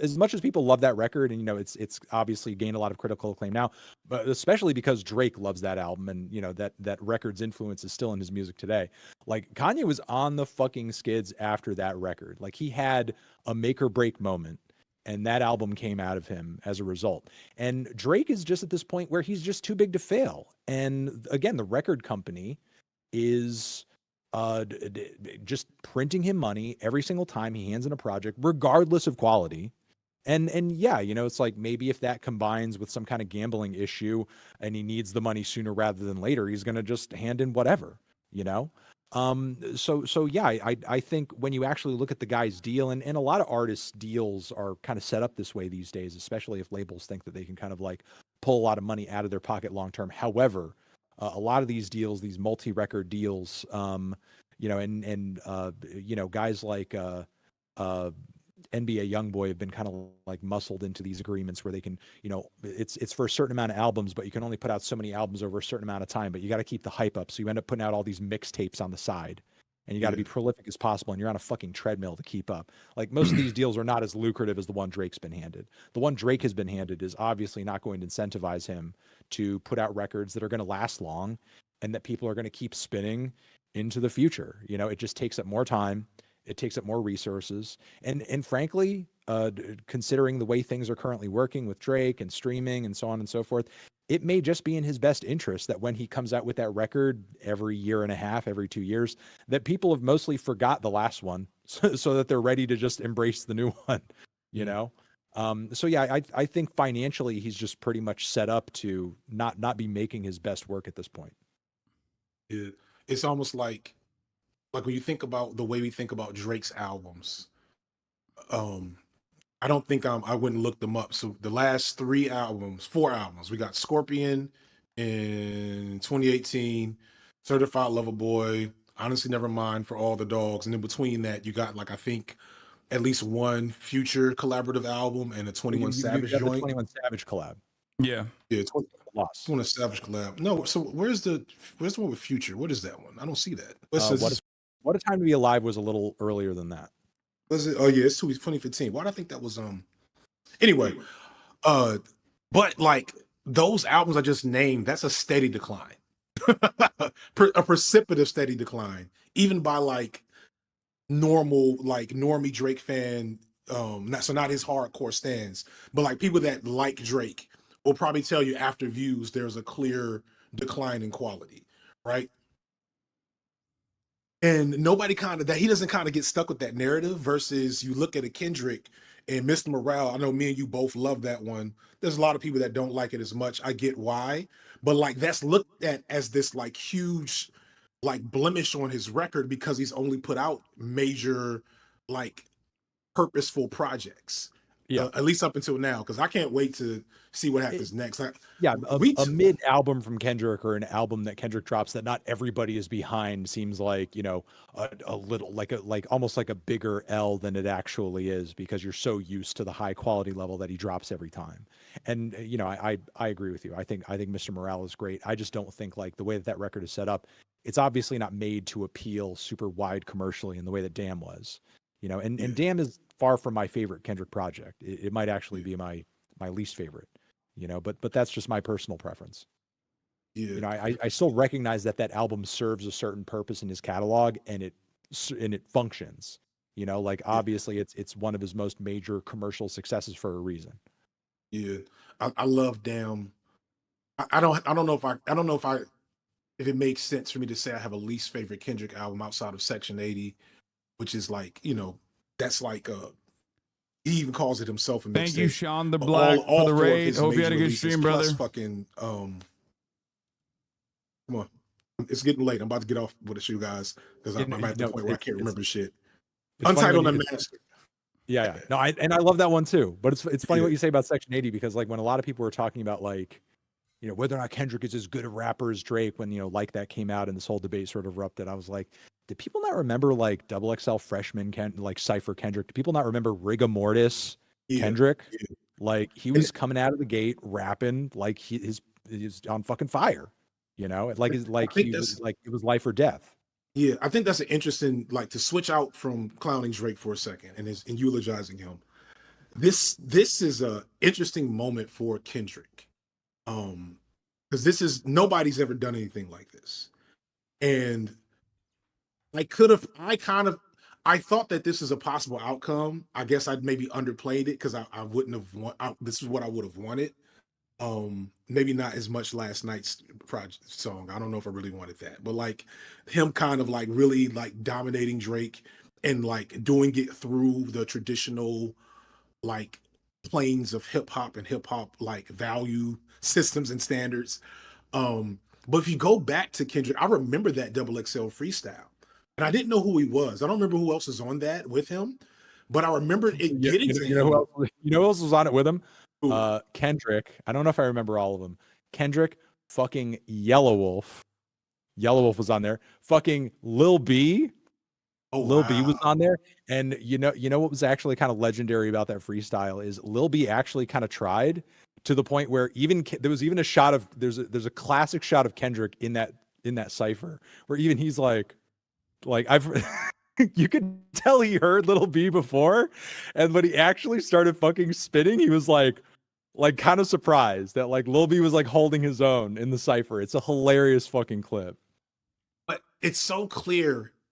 as much as people love that record, and it's obviously gained a lot of critical acclaim now, but especially because Drake loves that album, and that record's influence is still in his music today. Like Kanye was on the fucking skids after that record. Like he had a make or break moment, and that album came out of him as a result. And Drake is just at this point where he's just too big to fail. And again, the record company is just printing him money every single time he hands in a project, regardless of quality. And yeah, it's like maybe if that combines with some kind of gambling issue and he needs the money sooner rather than later, he's going to just hand in whatever, So yeah, I think when you actually look at the guy's deal, and a lot of artists' deals are kind of set up this way these days, especially if labels think that they can kind of like pull a lot of money out of their pocket long term. However, a lot of these deals, these multi-record deals, you know, and you know, guys like NBA YoungBoy have been kind of like muscled into these agreements where they can, you know, it's for a certain amount of albums, but you can only put out so many albums over a certain amount of time, but you got to keep the hype up. So you end up putting out all these mixtapes on the side, and you got to be prolific as possible, and you're on a fucking treadmill to keep up. Like most of these deals are not as lucrative as the one Drake's been handed. The one Drake has been handed is obviously not going to incentivize him to put out records that are going to last long and that people are going to keep spinning into the future. You know, it just takes up more time. It takes up more resources. And frankly, considering the way things are currently working with Drake and streaming and so on and so forth, it may just be in his best interest that when he comes out with that record every year and a half, every 2 years, that people have mostly forgot the last one so that they're ready to just embrace the new one, you know? So yeah, I think financially he's just pretty much set up to not be making his best work at this point. It's almost like when you think about the way we think about Drake's albums, I don't think I wouldn't look them up. So the last 4 albums, we got Scorpion in 2018, Certified Lover Boy, Honestly Nevermind, For All the Dogs, and in between that, you got like I think at least one Future collaborative album and a 21 Savage got the joint. 21 Savage collab. Yeah, 21 Savage collab. No, so where's the one with Future? What is that one? I don't see that. What a Time to Be Alive was a little earlier than that. Was it? Oh yeah, it's 2015. Why do I think that was anyway? But like those albums I just named, that's a steady decline. A precipitous steady decline, even by like normie Drake fan, not his hardcore stans, but like people that like Drake will probably tell you after Views there's a clear decline in quality, right? And nobody he doesn't kind of get stuck with that narrative versus you look at a Kendrick and Mr. Morale. I know me and you both love that one. There's a lot of people that don't like it as much. I get why, but like that's looked at as this like huge like blemish on his record because he's only put out major like purposeful projects. At least up until now, because I can't wait to see what happens next. A mid album from Kendrick or an album that Kendrick drops that not everybody is behind seems like, you know, a little like almost like a bigger L than it actually is, because you're so used to the high quality level that he drops every time. And you know, I agree with you. I think Mr. Morale is great. I just don't think like the way that record is set up, it's obviously not made to appeal super wide commercially in the way that Damn was. You know, and Damn is far from my favorite Kendrick project. It might actually be my least favorite, you know, but that's just my personal preference. You know, I still recognize that album serves a certain purpose in his catalog and it functions, you know, like obviously it's one of his most major commercial successes for a reason. I love Damn. I don't know if it makes sense for me to say I have a least favorite Kendrick album outside of Section 80, which is like, you know, that's like he even calls it himself a mixtape. Thank you, Sean the Black, for the raid. Hope you had a good stream, brother. Fucking come on, it's getting late. I'm about to get off with it, you guys, because I'm at the point where I can't remember shit. Untitled Unmastered. Yeah. No, I love that one too. But it's funny what you say about Section 80, because like when a lot of people were talking about like, you know, whether or not Kendrick is as good a rapper as Drake, when, you know, like that came out and this whole debate sort of erupted, I was like, did people not remember like XXL Freshman like Cypher Kendrick? Do people not remember Rigor Mortis Kendrick? Like he was coming out of the gate rapping like he's on fucking fire, you know, it was life or death. Yeah, I think that's an interesting, like, to switch out from clowning Drake for a second and eulogizing him. This is a interesting moment for Kendrick, because nobody's ever done anything like this, and I thought that this is a possible outcome. I guess I'd maybe underplayed it because I wouldn't have this is what I would have wanted. Maybe not as much last night's project song. I don't know if I really wanted that, but like him kind of like really like dominating Drake and like doing it through the traditional like planes of hip hop and hip hop like value systems and standards. But if you go back to Kendrick, I remember that XXL freestyle. and I didn't know who he was. I don't remember who else was on that with him, but I remember it getting to you know him. who else was on it with him? Who? Kendrick. I don't know if I remember all of them. Kendrick, fucking Yellow Wolf. Yellow Wolf was on there. Fucking Lil B. Oh, Lil B was wow. on there. And you know what was actually kind of legendary about that freestyle is Lil B actually kind of tried to the point where there was even a shot of there's a classic shot of Kendrick in that cipher where even he's like I've you could tell he heard Lil B before, and when he actually started fucking spitting, he was like kind of surprised that like Lil B was like holding his own in the cipher. It's a hilarious fucking clip. But it's so clear